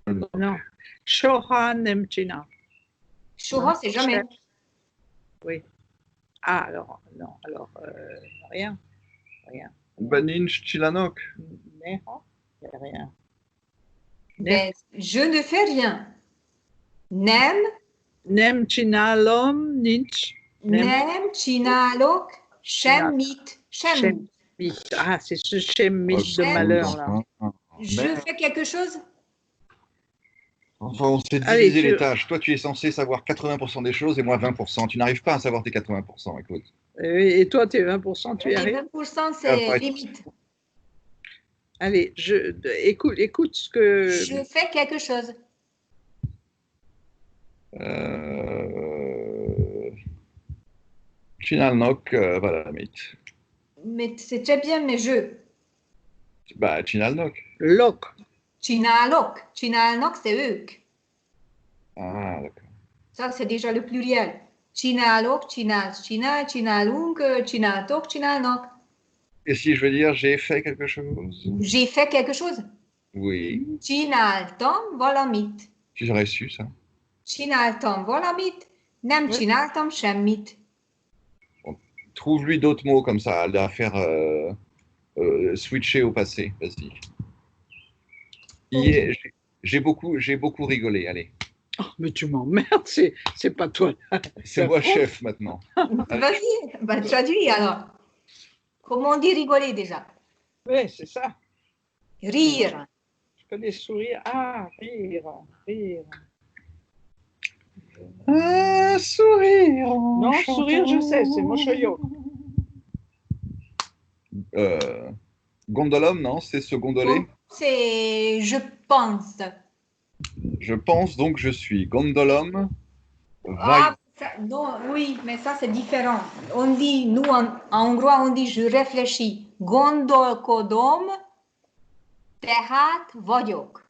Non.
non. Shoha nemchina.
Shoha, c'est jamais.
Oui. Ah, alors, non. Alors, rien. Rien.
Baninch chilanok.
Neha, rien.
Mais je ne fais rien. Nem,
Nemchina ninch.
nem csinálok semmit. Semmit.
Ah, c'est ce shemit de
Shem.
malheur, là.
Je fais quelque chose?
Enfin, on s'est
Allez,
divisé les tâches. Toi, tu es censé savoir 80% des choses et moi 20%. Tu n'arrives pas à savoir tes 80%. Écoute.
Et toi, tes 20%, tu y
Les
arrives?
20%,
Ah,
c'est
ouais.
limite.
Allez, écoute ce que...
Je fais quelque chose.
Chinalnok, valamit.
Mais c'est très bien, mais je.
Bah, Chinalnok.
Loc.
Chinalok. Chinalnok, c'est eux.
Ah, d'accord.
Ça, c'est déjà le pluriel. Chinalok, China, Chinalung, Chinatok, Chinalnok.
Et si je veux dire j'ai fait quelque chose?
J'ai fait quelque chose.
Oui.
Csináltam valamit.
Tu aurais su ça.
Csináltam valamit, nem
Oui.
csináltam semmit.
Trouve-lui d'autres mots comme ça, à faire switcher au passé. Vas-y. Hier, j'ai beaucoup rigolé. Allez,
Oh, mais tu m'emmerdes, c'est pas toi.
c'est moi chef maintenant.
Vas-y, bah, traduis alors. Comment on dit rigoler déjà?
Oui, c'est ça.
Rire.
Je connais sourire. Ah, rire, rire.
Un sourire.
Non, sourire, je sais, c'est Mochoyo.
Gondolome, non? C'est se gondoler.
C'est je pense.
Je pense donc je suis. Gondolome.
Ah, non, oui, mais ça c'est différent. On dit, nous en hongrois, on dit je réfléchis. Gondolkodom, tehát vagyok.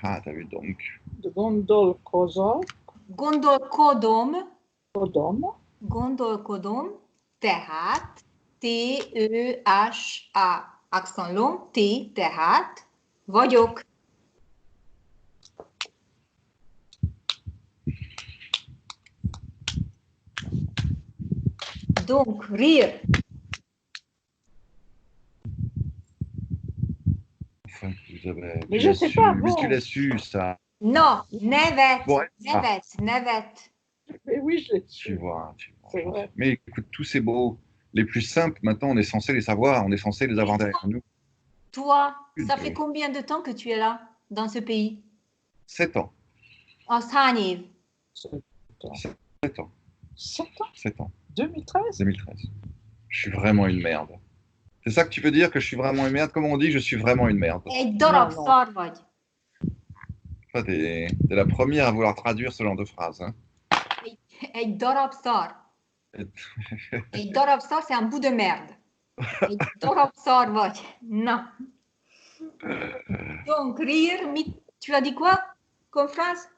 Ah, t'as vu donc.
De gondolkozol,
Gondolkodom,
kodom.
gondolkodom, tehát T-E-H-A, accent long, T, tehát vagyok. Donc, rire.
Enfin, vous avez,
Mais
tu
je
l'as
sais
su.
pas,
Mais
bon.
tu l'as su, ça.
Non, nevet,
Bon,
nevet, nevet.
Mais oui, je l'ai
Tu
su.
vois.
C'est vrai.
Mais écoute, tous ces mots les plus simples, maintenant, on est censé les savoir, on est censé les avoir derrière nous.
Toi, ça fait combien de temps que tu es là, dans ce pays?
7 ans.
En Sanyév.
7 ans.
7 ans.
7 ans
7 ans.
2013
2013. Je suis vraiment une merde. C'est ça que tu veux dire, que je suis vraiment une merde? Comment on dit je suis vraiment une merde?
Egy darab
Non, non.
szar vagy.
Toi, t'es la première à vouloir traduire ce genre de phrase. Hein.
Egy darab szar. Egy darab szar, c'est un bout de merde. Egy darab szar vagy. Non. Donc, rire, tu as dit quoi comme phrase?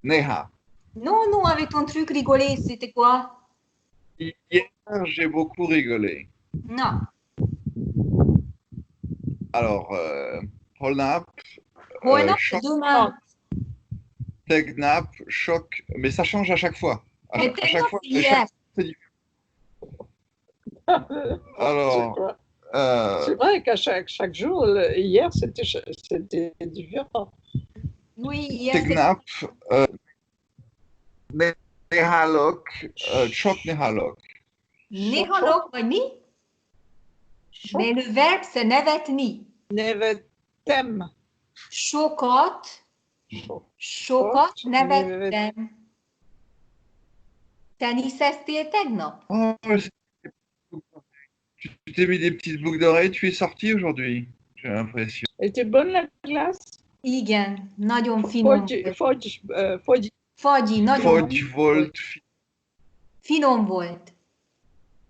Neha.
Non, non, avec ton truc rigoler, c'était quoi?
Hier, j'ai beaucoup rigolé.
Non.
Alors, Holnap,
Holnap,
choc,
demain.
Tegnap, choc, mais ça change à chaque fois.
Mais
À chaque fois,
hier.
c'est différent. Alors,
c'est vrai qu'à chaque jour, hier, c'était différent.
Oui, hier.
Tegnap, Nehalok, choc Nehalok.
Nehalok vagy mi? Mais le verbe, c'est nevetni.
Nevetem.
Sokat, sokat nevettem. Teniszeztél tegnap?
Oh, tu t'es mis des petites boucles d'oreilles, tu es sorti aujourd'hui, j'ai l'impression.
Elle était bonne la glace?
Igen, nagyon finom. Fagyi, nagyon
volt.
Finom volt.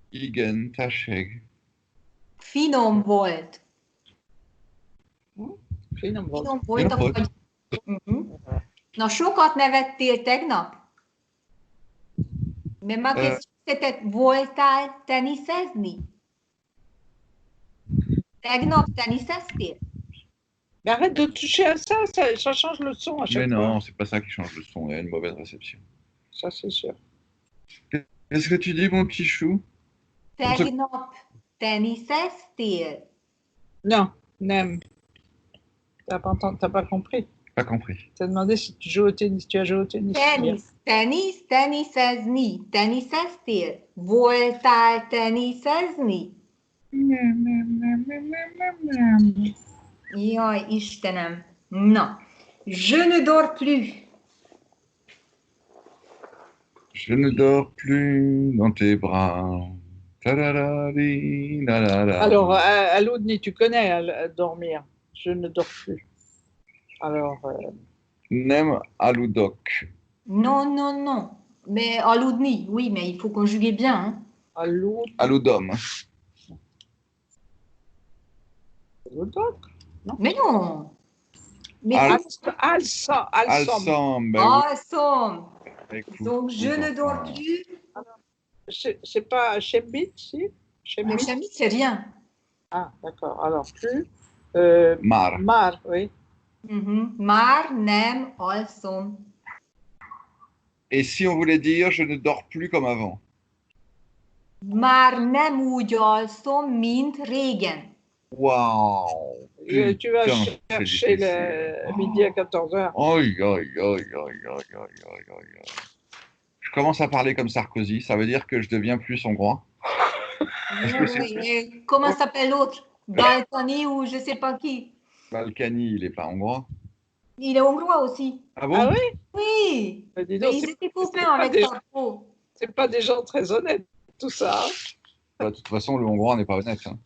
Igen, tessék.
Finom volt.
Finom
volt a fagy. Na, sokat nevettél tegnap? Mert ma kezdődött, voltál teniszezni? Tegnap teniszeztél?
Mais arrête de toucher à ça, ça change le son à chaque fois.
Mais non, c'est pas ça qui change le son, il y a une mauvaise réception.
Ça, c'est sûr.
Qu'est-ce que tu dis, mon petit chou?
Tegnap teniszeztél?
Non, nem. T'as pas compris.
Pas compris.
T'as demandé si tu joues au tennis, tu as joué au tennis.
Teniszezni. Teniszeztél? Voltál teniszezni? Jaj, Istenem. Na, Je ne dors plus.
Je ne dors plus dans tes bras. Ta-da-da-di, da-da-da.
Alors, à l'Oudni, tu connais dormir. Je ne dors plus. Alors,
Nem aludok.
Non, non, non. Mais Aloudni, oui, mais il faut conjuguer bien. Hein.
à l'Oud,
Aludom.
Mais non. Mais
Al-
Alsom.
Alsam. Ben
Ah, somme.
oui, écoute,
Donc, je ne dors plus.
C'est pas Chembit, si?
Le
Chembit.
chamis, c'est rien.
Ah, d'accord. Alors, plus.
Mar.
Mar, oui.
Maar nem alszom.
Et si on voulait dire je ne dors plus comme avant?
Már nem úgy alszom, mint régen.
Waouh.
Tu vas
Putain, c'est
chercher
difficile.
le midi à 14h.
Aïe, aïe, aïe, aïe, aïe, aïe, aïe, aïe, aïe. Je commence à parler comme Sarkozy. Ça veut dire que je deviens plus hongrois.
Oui, et comment s'appelle l'autre? Balkany ou je sais pas qui.
Balkany, il n'est pas hongrois.
Il est hongrois aussi.
Ah bon?
Ah oui?
Oui.
Bah, dis
Mais
donc,
ils
c'est
étaient copains
pas
avec
des-
Sarko.
c'est pas des gens très honnêtes, tout ça.
Bah, de toute façon, le hongrois n'est pas honnête. Hein.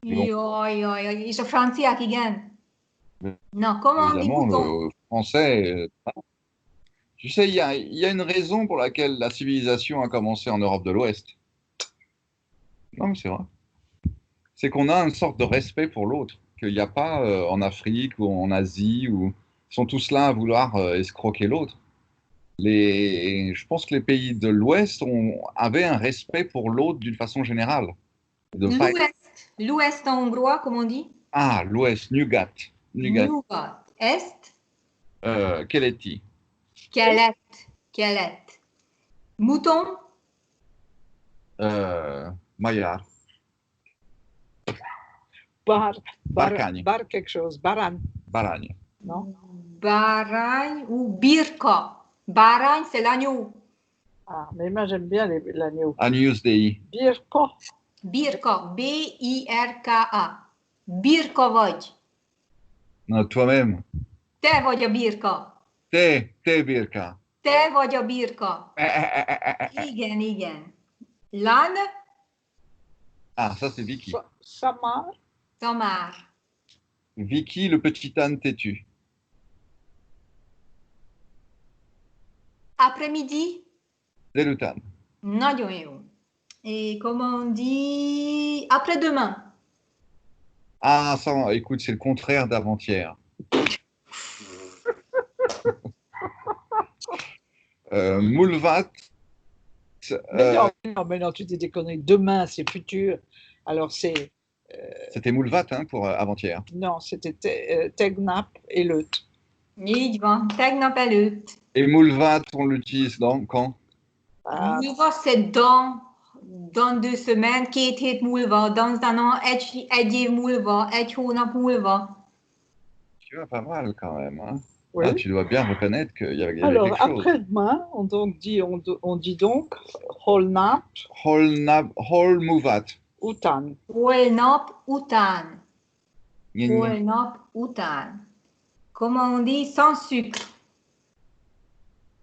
Mais bon.
Jaj, jaj, jaj. És a franciák, igen. Na, comment on dit
Évidemment,
mouton?
le français. Tu sais, il y a une raison pour laquelle la civilisation a commencé en Europe de l'Ouest. Non, mais c'est vrai. C'est qu'on a une sorte de respect pour l'autre, qu'il n'y a pas en Afrique ou en Asie, où ils sont tous là à vouloir escroquer l'autre. Je pense que les pays de l'Ouest avaient un respect pour l'autre d'une façon générale. De pas être-
L'ouest. L'ouest en hongrois, comment on dit?
Ah, l'Ouest, Nugat. Nugat.
Nyugat. Est.
Keleti.
Kelet. Kelet. Mouton.
Magyar. Barkany.
Bar quelque chose. Baran,
Baragne.
non?
Baragne ou birka. Baragne, c'est l'agneau.
Ah, mais moi j'aime bien l'agneau.
Agnus Dei.
Birko.
Birka. B-I-R-K-A. Birka vagy.
Non, toi-même.
Te vagy a birka.
Te, Birka.
Te vagy a birka. Igen, igen. Lan.
Ah, ça c'est Vicky.
Samar.
Tamár.
Vicky, le petit âne têtu.
Après-midi.
Délutan.
Nagyon jó. Et comment on dit après-demain?
Ah, ça, écoute, c'est le contraire d'avant-hier. Moulvat.
Mais non, tu t'es déconné. Demain, c'est futur. Alors c'est.
C'était Moulvat hein, pour avant-hier.
Non, c'était Tegnap et Leut.
Így van. Tegnap előtt.
Et Moulvat, on l'utilise quand?
Múlva, c'est dans 2 semaines, 2 hét múlva, dans un an, egy év múlva, 1 hónap múlva.
Tu vas pas mal quand même. Hein?
Oui.
Ah, tu dois bien reconnaître qu'il y avait
Alors,
quelque chose.
après-demain, on dit donc Holnap
Hol Mouvat.
Utan.
Holnap után.
Gna, gna.
Holnap után. Comment on dit sans sucre?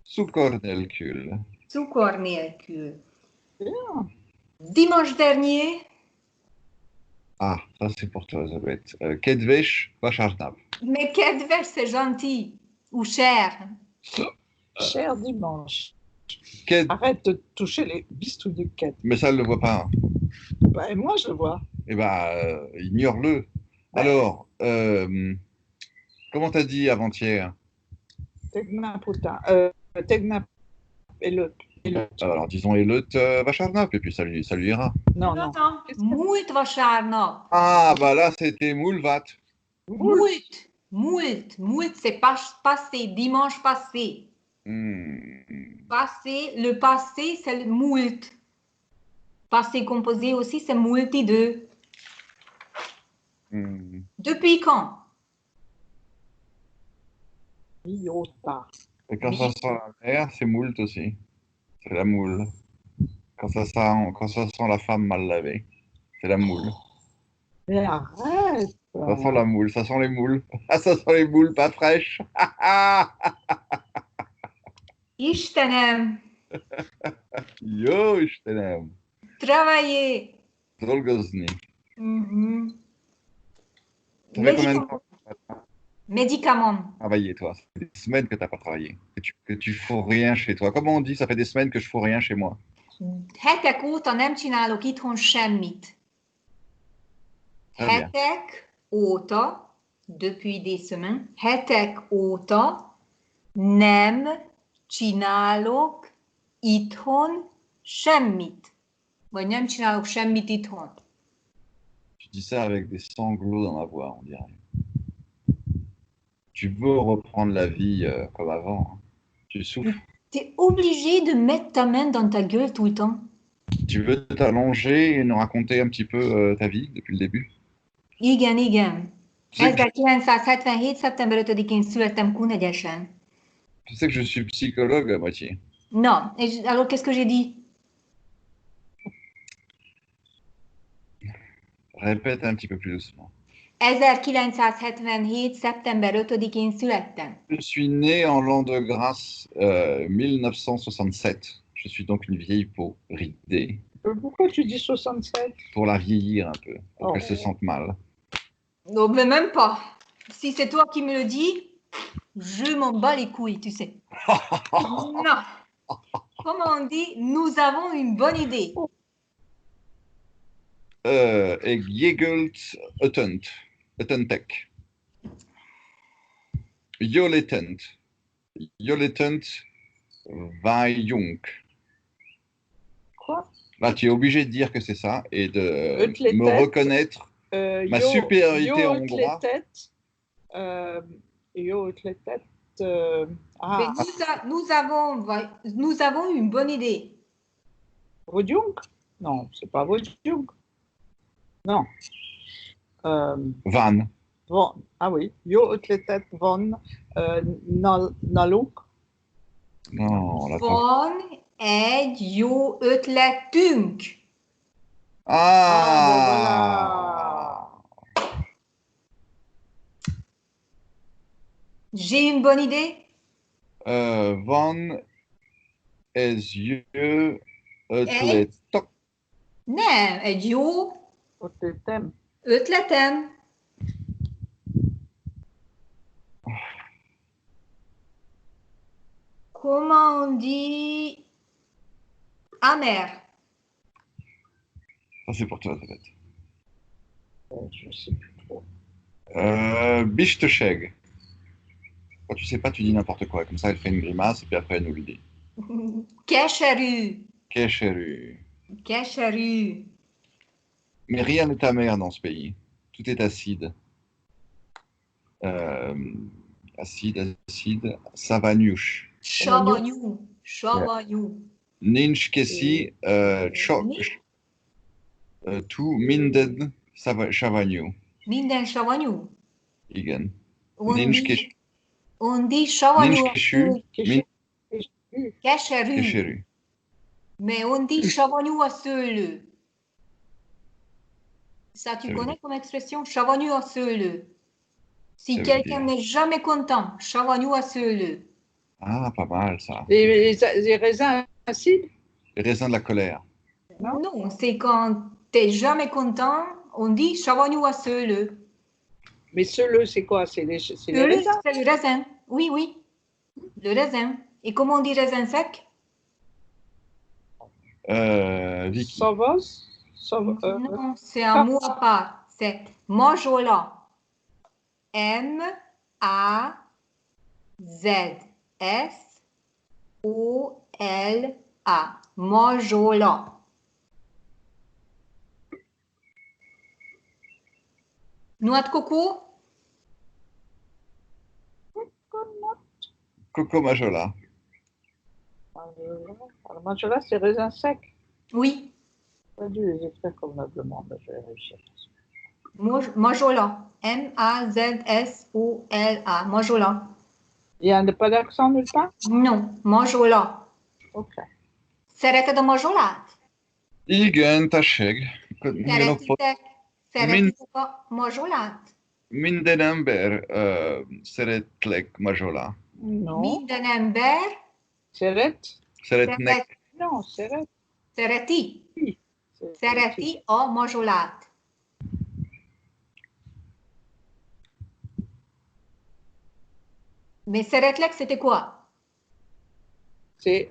Cukor nélkül.
Cukor nélkül.
Bien.
Dimanche dernier,
Ah, ça c'est pour toi, Elisabeth. Kedves vasárnap.
mais kedves, c'est gentil. Ou cher.
Cher dimanche.
Ked...
Arrête de toucher les bistouilles de quête.
Mais ça, elle ne le voit pas.
Bah, et moi, je le vois.
Eh ben, ignore-le. Alors, comment t'as dit avant-hier?
Tegnap Utan. Tegnap et Leut.
Alors, disons Elut vasárnap, et puis ça lui ira.
Non, non.
Múlt vasárnap.
Ah, bah là, c'était Moulvat.
Múlt. Múlt. Múlt, c'est passé. Dimanche passé. Passé. Le passé, c'est le múlt. Passé composé aussi, c'est multi de. Depuis quand?
Iota.
Et quand ça sent la mer, c'est moult aussi. C'est la moule. Quand ça sent la femme mal lavée, c'est la moule.
Mais arrête.
Ça sent la moule, ça sent les moules. Ah, ça sent les moules pas fraîches.
Istenem,
Jó, Istenem!
travailler.
Dolgozni.
Mhm.
Ça fait combien de temps
Médicament.
que tu as travaillé, toi? Ça fait des semaines que tu n'as pas travaillé. Que tu fous rien chez toi. Comment on dit? Ça fait des semaines que je fous rien chez moi.
Hetek óta nem csinálok itthon semmit.
Très bien.
Hetek óta, depuis des semaines, hetek óta nem csinálok itthon semmit. Vagy nem csinálok semmit itthon.
Tu dis ça avec des sanglots dans la voix, on dirait. Tu veux reprendre la vie comme avant. Hein. Tu souffres.
T'es obligé de mettre ta main dans ta gueule tout le temps.
Tu veux t'allonger et nous raconter un petit peu ta vie depuis le début?
Igen, igen.
Tu sais, que
1977. szeptember 5-én születtem Kunegyesen.
tu sais que je suis psychologue à moitié.
Non. Et alors, qu'est-ce que j'ai dit?
Répète un petit peu plus doucement.
1977. szeptember 5-én születtem.
Je suis né en l'an de grâce 1967. Je suis donc une vieille peau ridée.
Pourquoi tu dis 67?
Pour la vieillir un peu, pour
Oh.
qu'elle se sente mal.
Non, mais même pas. Si c'est toi qui me le dis, je m'en bats les couilles, tu sais. Non. Comment on dit? Nous avons une bonne idée.
Et Giegelt Uttentek. Joletent Vajung.
Quoi?
Là, tu es obligé de dire que c'est ça et de
Utletet.
me reconnaître ma supériorité en hongrois.
Yo Utletet.
Mais nous avons une bonne idée.
Vodjung? Non, c'est pas Vodjung. Non.
Van.
Von. Ah oui. Yo Utletet Von Naluk.
Non, la
Van egy jó ötletünk.
Ah,
J'ai une bonne idée.
Van ez jö ötletok.
Nem, egy jó
Utletem.
ötletem. Comment on dit amer?
Ça, c'est pour toi, ça va être.
Je sais plus trop.
Bichtesheg. Quand tu sais pas, tu dis n'importe quoi. Comme ça, elle fait une grimace et puis après, elle nous le dit.
Keserű.
Kecheru.
Keserű.
Mais rien n'est amer dans ce pays. Tout est acide. Acide. Savanyush.
Savanyú. Savanyú.
Nincs kesi tu minden savanyú.
Minden savanyú.
Igen. Nincs kesi.
On dit savanyú.
Nincs kesű.
Keserű.
Keserű.
Mais on dit savanyú a szőlő. Ça, tu
Ça veut
connais
dire-
comme expression? Savanyú a szőlő. Si
Ça veut
quelqu'un
dire-
n'est jamais content, savanyú a szőlő.
Ah, pas mal ça.
Les raisins acides?
Les raisins de la colère.
Non.
Non, c'est quand t'es jamais content, on dit savanyú a szőlő.
Mais ceux-là, c'est quoi? C'est les
Szőlő,
raisins?
c'est le raisin. Oui, oui. Le raisin. Et comment on dit raisin sec?
Vicky.
Savos?
Non, c'est un mot à part. C'est mazsola. M-A-Z-S-O-L-A. Mazsola. Noix de coco?
Coco Majola.
Alors, Majola, c'est raisin sec.
Oui,
J'ai dû les écrire convenablement, mais je vais réussir.
mazsola. M-A-Z-S-O-L-A. Mazsola.
Il n'y a pas d'accent nulle part?
Non, mazsola.
Ok.
Szereted a mazsolát?
Igen, tessék.
Szeretitek a mazsolát?
minden ember szeretlek majola.
Non.
Minden ember
Szeretnek.
Non, Seret.
szereti.
Oui.
Szereti a mazsolát. Mais szeretlek, c'était quoi?
C'est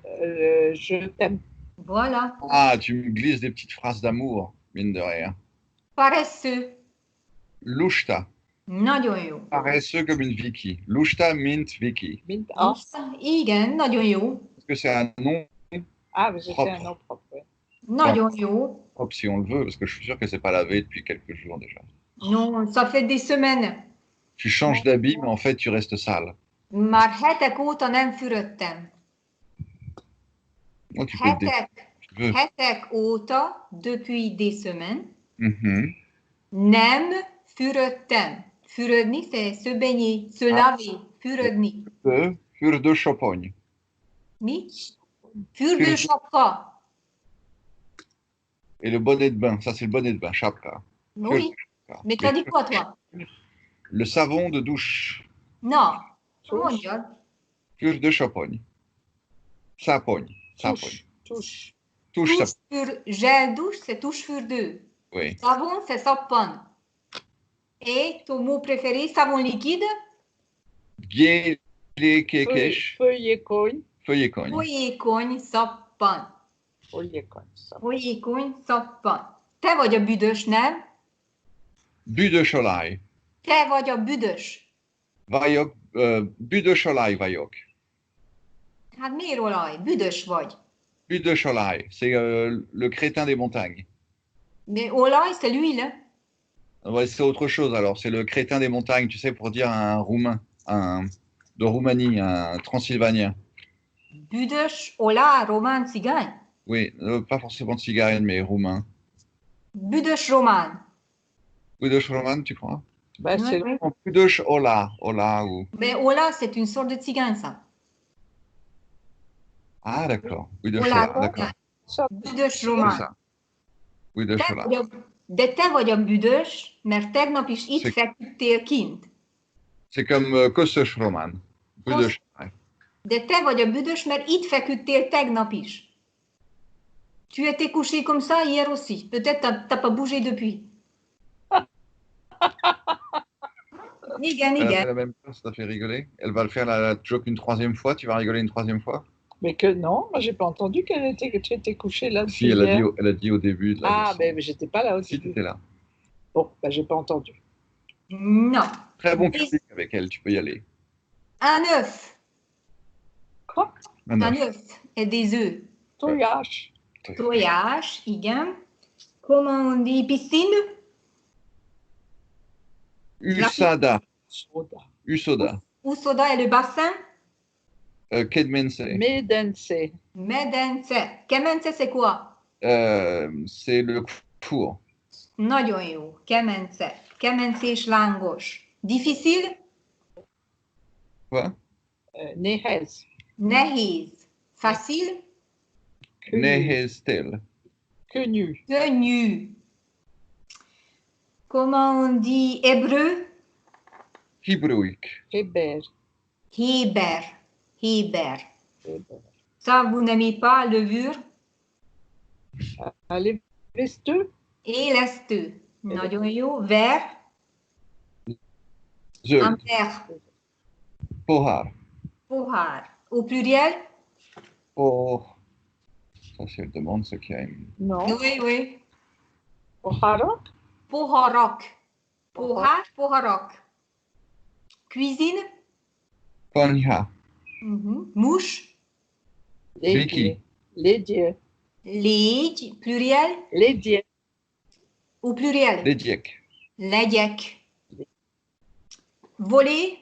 je t'aime.
Voilà.
Ah, tu me glisses des petites phrases d'amour, mine de rien.
Paresseux.
Lusta.
Nagyon jó.
Paresseux comme une Vicky. Lusta mint Vicky.
Mint as.
Igen, nagyon jó.
Est-ce que c'est un nom
Ah, mais c'est
Propre.
un nom propre. Ouais.
Nagyon jó.
propre si on le veut, parce que je suis sûr que c'est pas lavé depuis quelques jours déjà.
Non, ça fait des semaines.
Tu changes d'habit, mais en fait, tu restes sale.
Már hetek óta nem fürödtem.
Oh, tu peux te dé- tu veux.
Hetek óta, depuis des semaines,
Mhm.
nem fürödtem. Fürödni, c'est se baigner, se laver, fürödni.
Fürdő Sopony.
Mi? Fürdősapka.
Et le bonnet de bain, ça c'est le bonnet de bain, chapka.
Oui. Mais t'as dit quoi, toi?
Le savon de douche.
Non. Mondjad.
Fürdő Sopony. Szapony. Szapony.
Touche.
Touche
Touche
sapony.
sur gel douche, c'est touche fürdő.
Oui.
Savon, c'est sappan. Et ton mot préféré, savon liquide?
Gyélékékés.
Feuillécogne.
Feuillécogne.
Folyékony szappan.
Feuillécogne. Ça.
Folyékony szappan. Te vagy a büdös, nem?
Büdös olaj.
Te vagy a büdös.
Vagyok, büdös olaj vagyok.
Hát miért olaj? Büdös vagy.
Büdös olaj, c'est le crétin des montagnes.
Mais olaj, c'est l'huile.
Ouais, c'est autre chose alors, c'est le crétin des montagnes, tu sais, pour dire un roumain, de Roumanie, un transylvanien.
Büdös, olaj, román, cigány.
Oui, pas forcément de cigarienne, mais roumain.
Büdös román.
Büdös roman, tu crois?
Bah,
Ouais,
c'est
ouais.
Büdös ola, ola ou...
Mais olaj, c'est une sorte de cigány, ça.
Ah, d'accord. Büdös
Olaj,
ola, d'accord.
ça.
büdös
C'est
román.
ça. Büdös
Te
ola.
vagy de te vagy a büdös, mert tegnap is itt
Szép.
feküdtél kint.
C'est comme köszös roman. Büdös olaj.
De te vagy a büdös, mert itt feküdtél tegnap is. Tu étais couché comme ça hier aussi. Peut-être t'as pas bougé depuis. Igen,
Elle a fait
igen.
la même chose, ça t'a fait rigoler. Elle va le faire la joke une troisième fois, tu vas rigoler une troisième fois?
Mais que non, moi j'ai pas entendu que tu étais couché là.
Si, elle a dit au début de la
Ah,
leçon.
mais j'étais pas là au
Si, tu
début.
étais là.
Bon, bah, j'ai pas entendu.
Non.
Très bon
Et-
public avec elle, tu peux y aller.
Un œuf.
Quoi?
Un
Un
œuf.
œuf. Et des œufs.
Toyage.
Tojás, igen. Comment on dit piscine?
Usada.
Soda.
Usoda.
Úszoda est le bassin.
Kedmense.
Medence.
Medence. Kemence, c'est quoi?
C'est le four.
Nagyon jó. Kemence. Kemencés lángos. Difficile?
Quoi?
Nehez.
Nehéz. Facile?
Nehestel.
Quenu.
Tenu. Comment on dit hébreu?
Hibruik.
Héber.
Héber. Héber.
Héber.
Ça, vous n'aimez pas levure?
Allez, vesteux.
Élesztő. Nagyon jó. Ver. Un
Zöld.
verre.
Pohár.
Pohár. Au pluriel?
Oh. Ça, si elle demande ce qu'il y a une...
Non.
Oui, oui.
Oharok.
Poharak. Pohár, poharak. Cuisine?
Konyha.
Mouche?
Vicky.
Lédier.
Légy. Pluriel?
Lédier.
Au pluriel?
Lediek.
Legyek. Voler?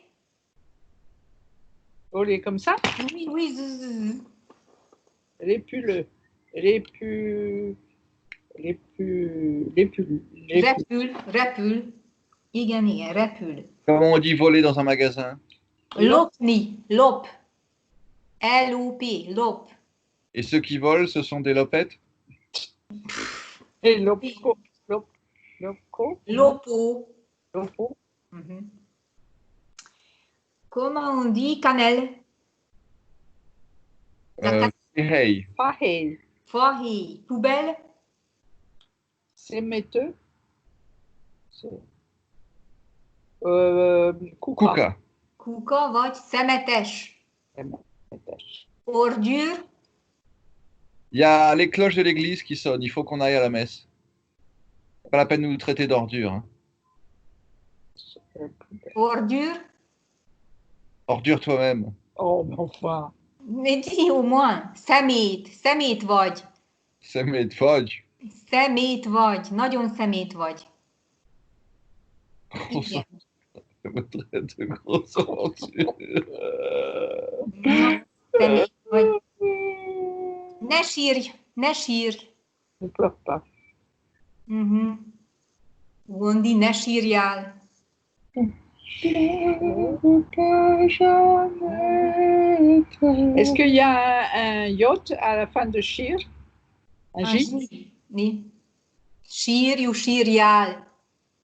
Voler comme ça.
Oui, oui. zzz.
Répuleux. Répul.
Repul, repul. Igen, igen, repül.
Comment on dit voler dans un magasin?
Lopni, lop. L-O-P, lop.
Et ceux qui volent, ce sont des lopettes?
Et loco. Loco.
Lopo.
Lopo.
Mhm. Comment on dit cannelle? La cannelle.
Hey.
Pareil.
Forri. Poubelle?
C'est méteux. Kuka.
Kuka.
Kuka vagy szemetes. Ordure?
Il y a les cloches de l'église qui sonnent. Il faut qu'on aille à la messe. Pas la peine de nous traiter d'ordure. Hein.
Ordure?
Ordure toi-même.
Oh, mais enfin.
Mais dis au moins. Szemét. Szemét vagy.
Szemét vagy.
Szemét vagy. Nagyon szemét vagy.
Grosse...
Igen.
Je me traite de grosse aventure.
Na, szemét vagy. Ne sírj. Ne sírj.
Ne pleure pas.
Mhm. On dit ne sírjál.
Est-ce qu'il y a un yacht à la fin de Shir? Un
Un
J?
J. Oui. Sírj ou sírjál.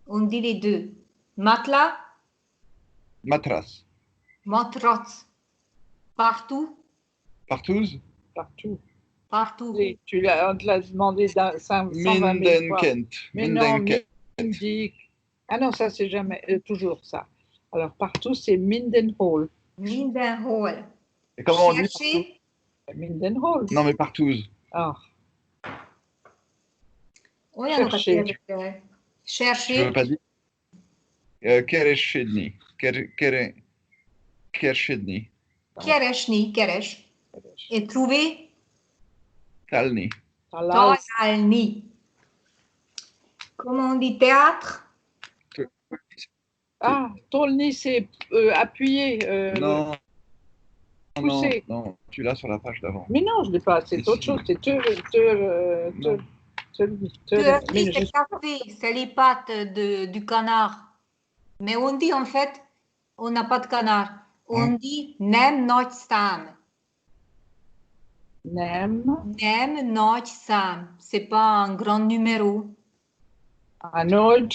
On dit les deux. Matelas,
Matras.
matraц. Partout,
Partouze.
Partout.
partout.
Oui, on te l'a demandé 120 000 fois.
Mindenkent.
Mais non,
Mindenkent.
Mindik. Ah non, ça c'est jamais, toujours ça. Alors partout c'est Mindenhall.
Mindenhol.
Et comment on dit
Chercher.
Mindenhall.
Non, mais partouze.
Ah,
Olyanokat
Chercher.
érdekel.
Je
Chercher.
veux pas dire. Kereskedni. Kereskedni.
Keresni, keres. Et trouver.
Talni.
Talal.
Találni. Comment on dit théâtre?
Ah, Tolni c'est appuyer.
Non.
Pousser.
Non, tu l'as sur la page d'avant.
Mais non, je ne l'ai pas, c'est autre chose, c'est
Non.
Turkey, c'est café, c'est les pattes du canard. Mais on dit en fait, on n'a pas de canard. On dit nem nagy szám.
Nem.
Nem nagy szám. C'est pas un grand numéro.
Anoj,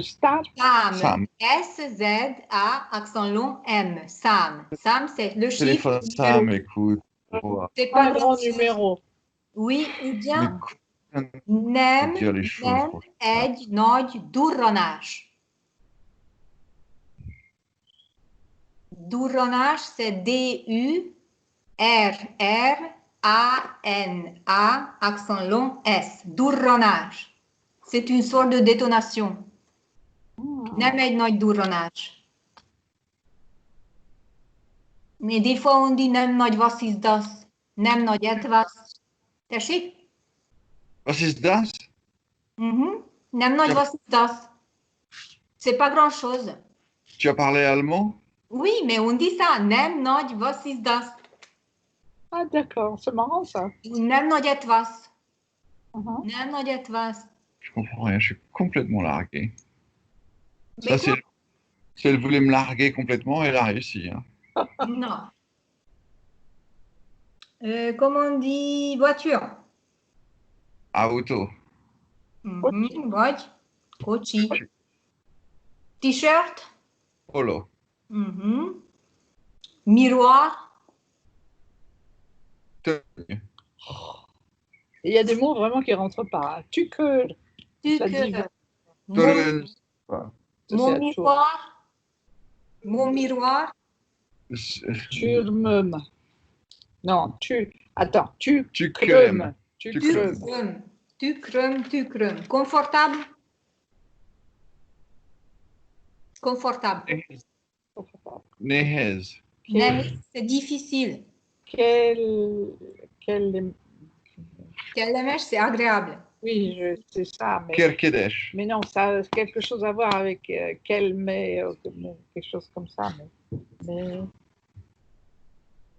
start.
Sam. S-Z-A, accent long, M. Sam. Sam, c'est le chiffre.
Téléphone Sam, écoute.
C'est
Pas
pas
un grand
grand-chose.
numéro.
Oui, ou bien
Mais
nem,
dire les choses,
nem
franchement.
egy nagy durranás. Durranás, c'est D-U-R-R-A-N-A, accent long, S. Durranás. C'est une sorte de détonation. Nem egy nagy durranás. Mais des fois on dit nem nagy vasszizdasz, nem nagy etvasz. Tessék?
Was ist das?
Nem nagy vasszizdasz. C'est pas grand chose.
Tu as parlé allemand?
Oui, mais on dit ça. Nem nagy vasszizdasz.
Ah d'accord, c'est marrant ça.
Nem nagy etvasz. Nem nagy etvasz.
Je comprends rien, je suis complètement largué.
Mais
Ça, si elle voulait me larguer complètement, elle a réussi. Hein.
Non. Comment on dit voiture?
Auto.
Vagy. Kocsi. T-shirt.
Polo.
Miroir.
Il y a des mots vraiment qui ne rentrent pas. Tucker.
Mon miroir. Mon miroir.
Turmum. Non, attends, tu
crèmes.
Tu crèmes.
Tu crèmes. Confortable. Confortable.
Nehez.
C'est difficile.
Quelle
mèche, c'est agréable.
Oui, c'est ça.
Kerkedesh.
Mais non, ça a quelque chose à voir avec Kelme, quelque chose comme ça. Mais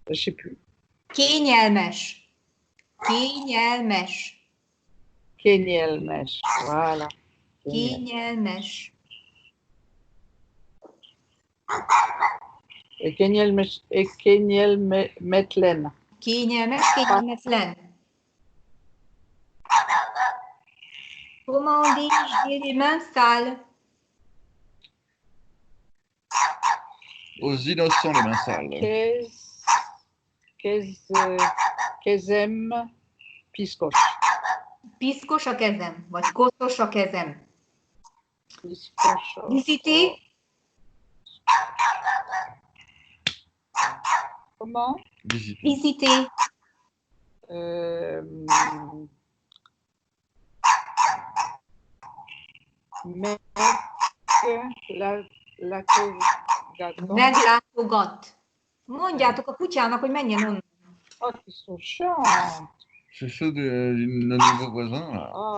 je ne sais plus.
Kényelmes. Kényelmes.
Kényelmes, voilà.
Kényelmes.
Et kényelmetlen.
Kényelmes, kényelmetlen. Comment on dit? J'ai les mains sales.
Aux innocents les mains sales.
Kezem piszkos.
Piszkos a kezem, vagy koszos a kezem.
Piszkos.
Visiter,
Comment?
Visiter.
visiter, meglátogat. Mondjátok a kutyának, hogy menjen onnan.
Oh, ils sont chiants.
C'est ceux de nos nouveaux voisins, là.
Oh.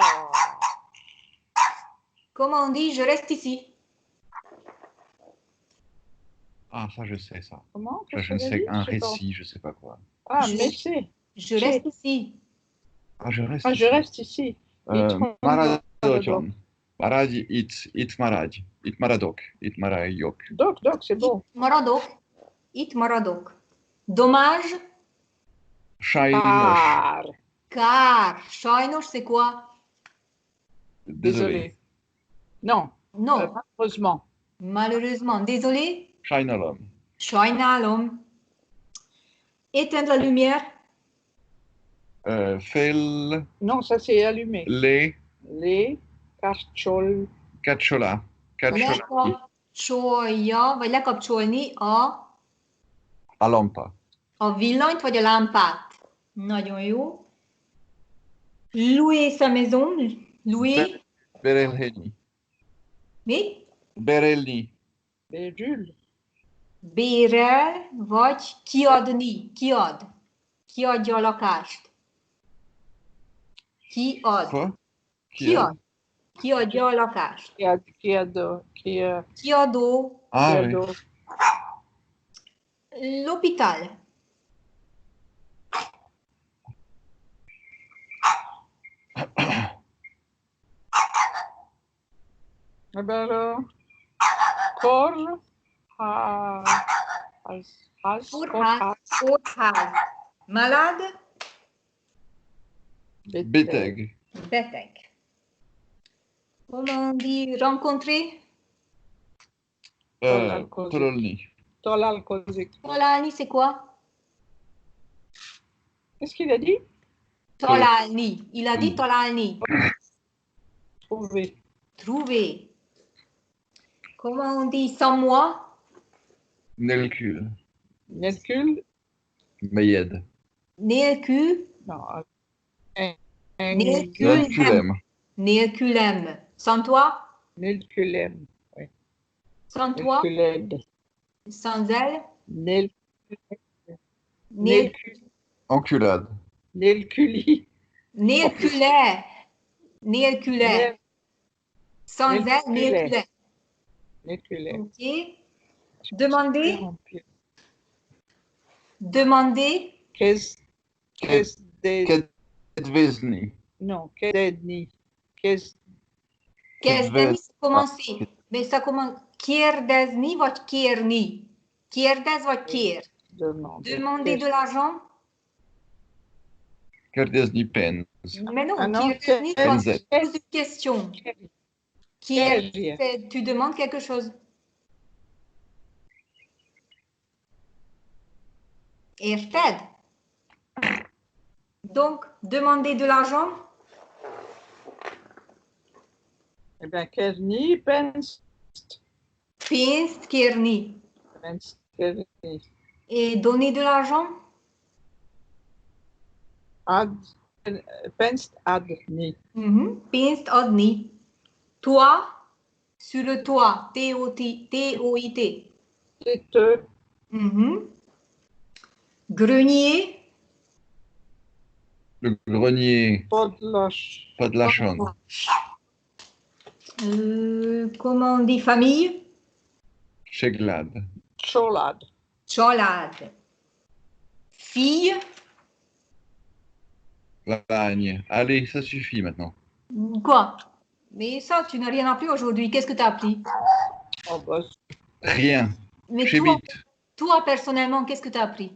Comment on dit, je reste ici.
Ah, ça, je sais, ça.
Comment?
Ça, je ne sais un récit, je sais pas quoi.
Ah,
Je-
mais c'est.
Je reste ici.
Ah, je reste
Ah, je
ici.
reste ici.
Maradotyon. Maradj, it maradj. It maradok. It marajok.
Donc, c'est bon.
Maradok. Itt maradok. Dommage,
Sajnos.
Car.
car. Sajnos, c'est quoi?
Désolé.
Non,
Non,
malheureusement.
malheureusement. Désolé.
Sajnalom.
Sajnálom. Éteindre la lumière.
Fel
Non, ça c'est allumé.
le
Les carchol.
kachola.
Lekapcsolja, vagy lekapcsolni
A lampa.
a villanyt, vagy a lámpát. Nagyon jó. Louer sa maison. Louer.
Berelni.
Mi?
Berelni.
Jules.
Bérel, vagy kiadni. Kiad. Kiadja a lakást. Kiad.
Quoi?
Kiad. Kiadja a lakást.
Kiado.
Kiadó.
Ah oui.
Kiado.
L'hôpital.
Eh ben alors, corps,
Kórház. Malade.
Beteg.
Beteg. Comment on dit rencontrer?
Tololni.
Tolalkozik.
Találni, c'est quoi?
Qu'est-ce qu'il a dit?
Találni. Il a dit találni.
Trouver.
Trouver. Comment on dit sans moi?
Nelkul.
Nelkul?
Mayed.
Nélkül.
Non.
Nelkulem.
Nélkülem. Sans toi?
Nelkulem.
Sans toi?
Nelkuled.
Sans elle?
Nelkul.
Enculade.
Nelkuli.
Nélküle. Nélküle. Sans elle, nélküle.
Nelkule.
Ok. Demandez. Demandez.
Kedvezni.
Non, Kededni.
Kezdeni, c'est commencer. Mais ça commence. Kérdezni vagy kérni? Kérdez vagy kér? Demander de l'argent?
Kérdezni pénz.
Mais non,
Ah non,
kérdezni, quand tu
pénzet.
poses une question. Tu demandes quelque chose. Érted? Donc, demander de l'argent?
Eh bien, Kerni, Penst.
Pénzt kérni. Et donner de l'argent?
Penst adni.
Pénzt adni. Toi, sur le toit. T-O-I-T.
Tete.
Grenier.
Le grenier.
Podlosh.
Podlachon.
Comment on dit famille?
Cheglad.
Cholad.
Cholad. Fille.
Lagne. Allez, ça suffit maintenant.
Quoi? Mais ça, tu n'as rien appris aujourd'hui. Qu'est-ce que tu as appris?
Oh, bah,
Rien.
Mais
Chémite.
toi, personnellement, qu'est-ce que tu as appris?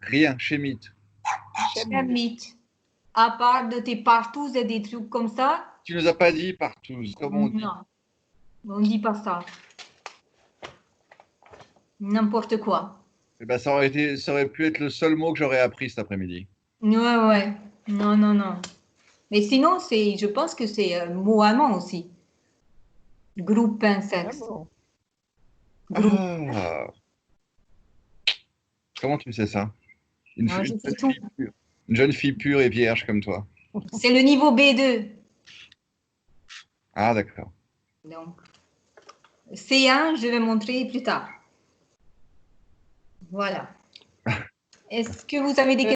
Rien. Chémite.
Chémite. À part de tes partous et des trucs comme ça?
Tu nous as pas dit partout. Comment on dit?
Non, on ne dit pas ça. n'importe quoi.
Eh ben, ça aurait pu être le seul mot que j'aurais appris cet après-midi.
Ouais. Non, non, non. Mais sinon, je pense que c'est mot allemand aussi.
Ah
Gruppensex.
bon.
Groupe.
Ah, comment tu sais ça? Une,
Non,
fi-
je
une
sais
jeune
tout.
fille pure, une jeune fille pure et vierge comme toi.
C'est le niveau B2.
Ah, d'accord.
Donc, C1, je vais montrer plus tard. Voilà. Est-ce que vous avez des questions?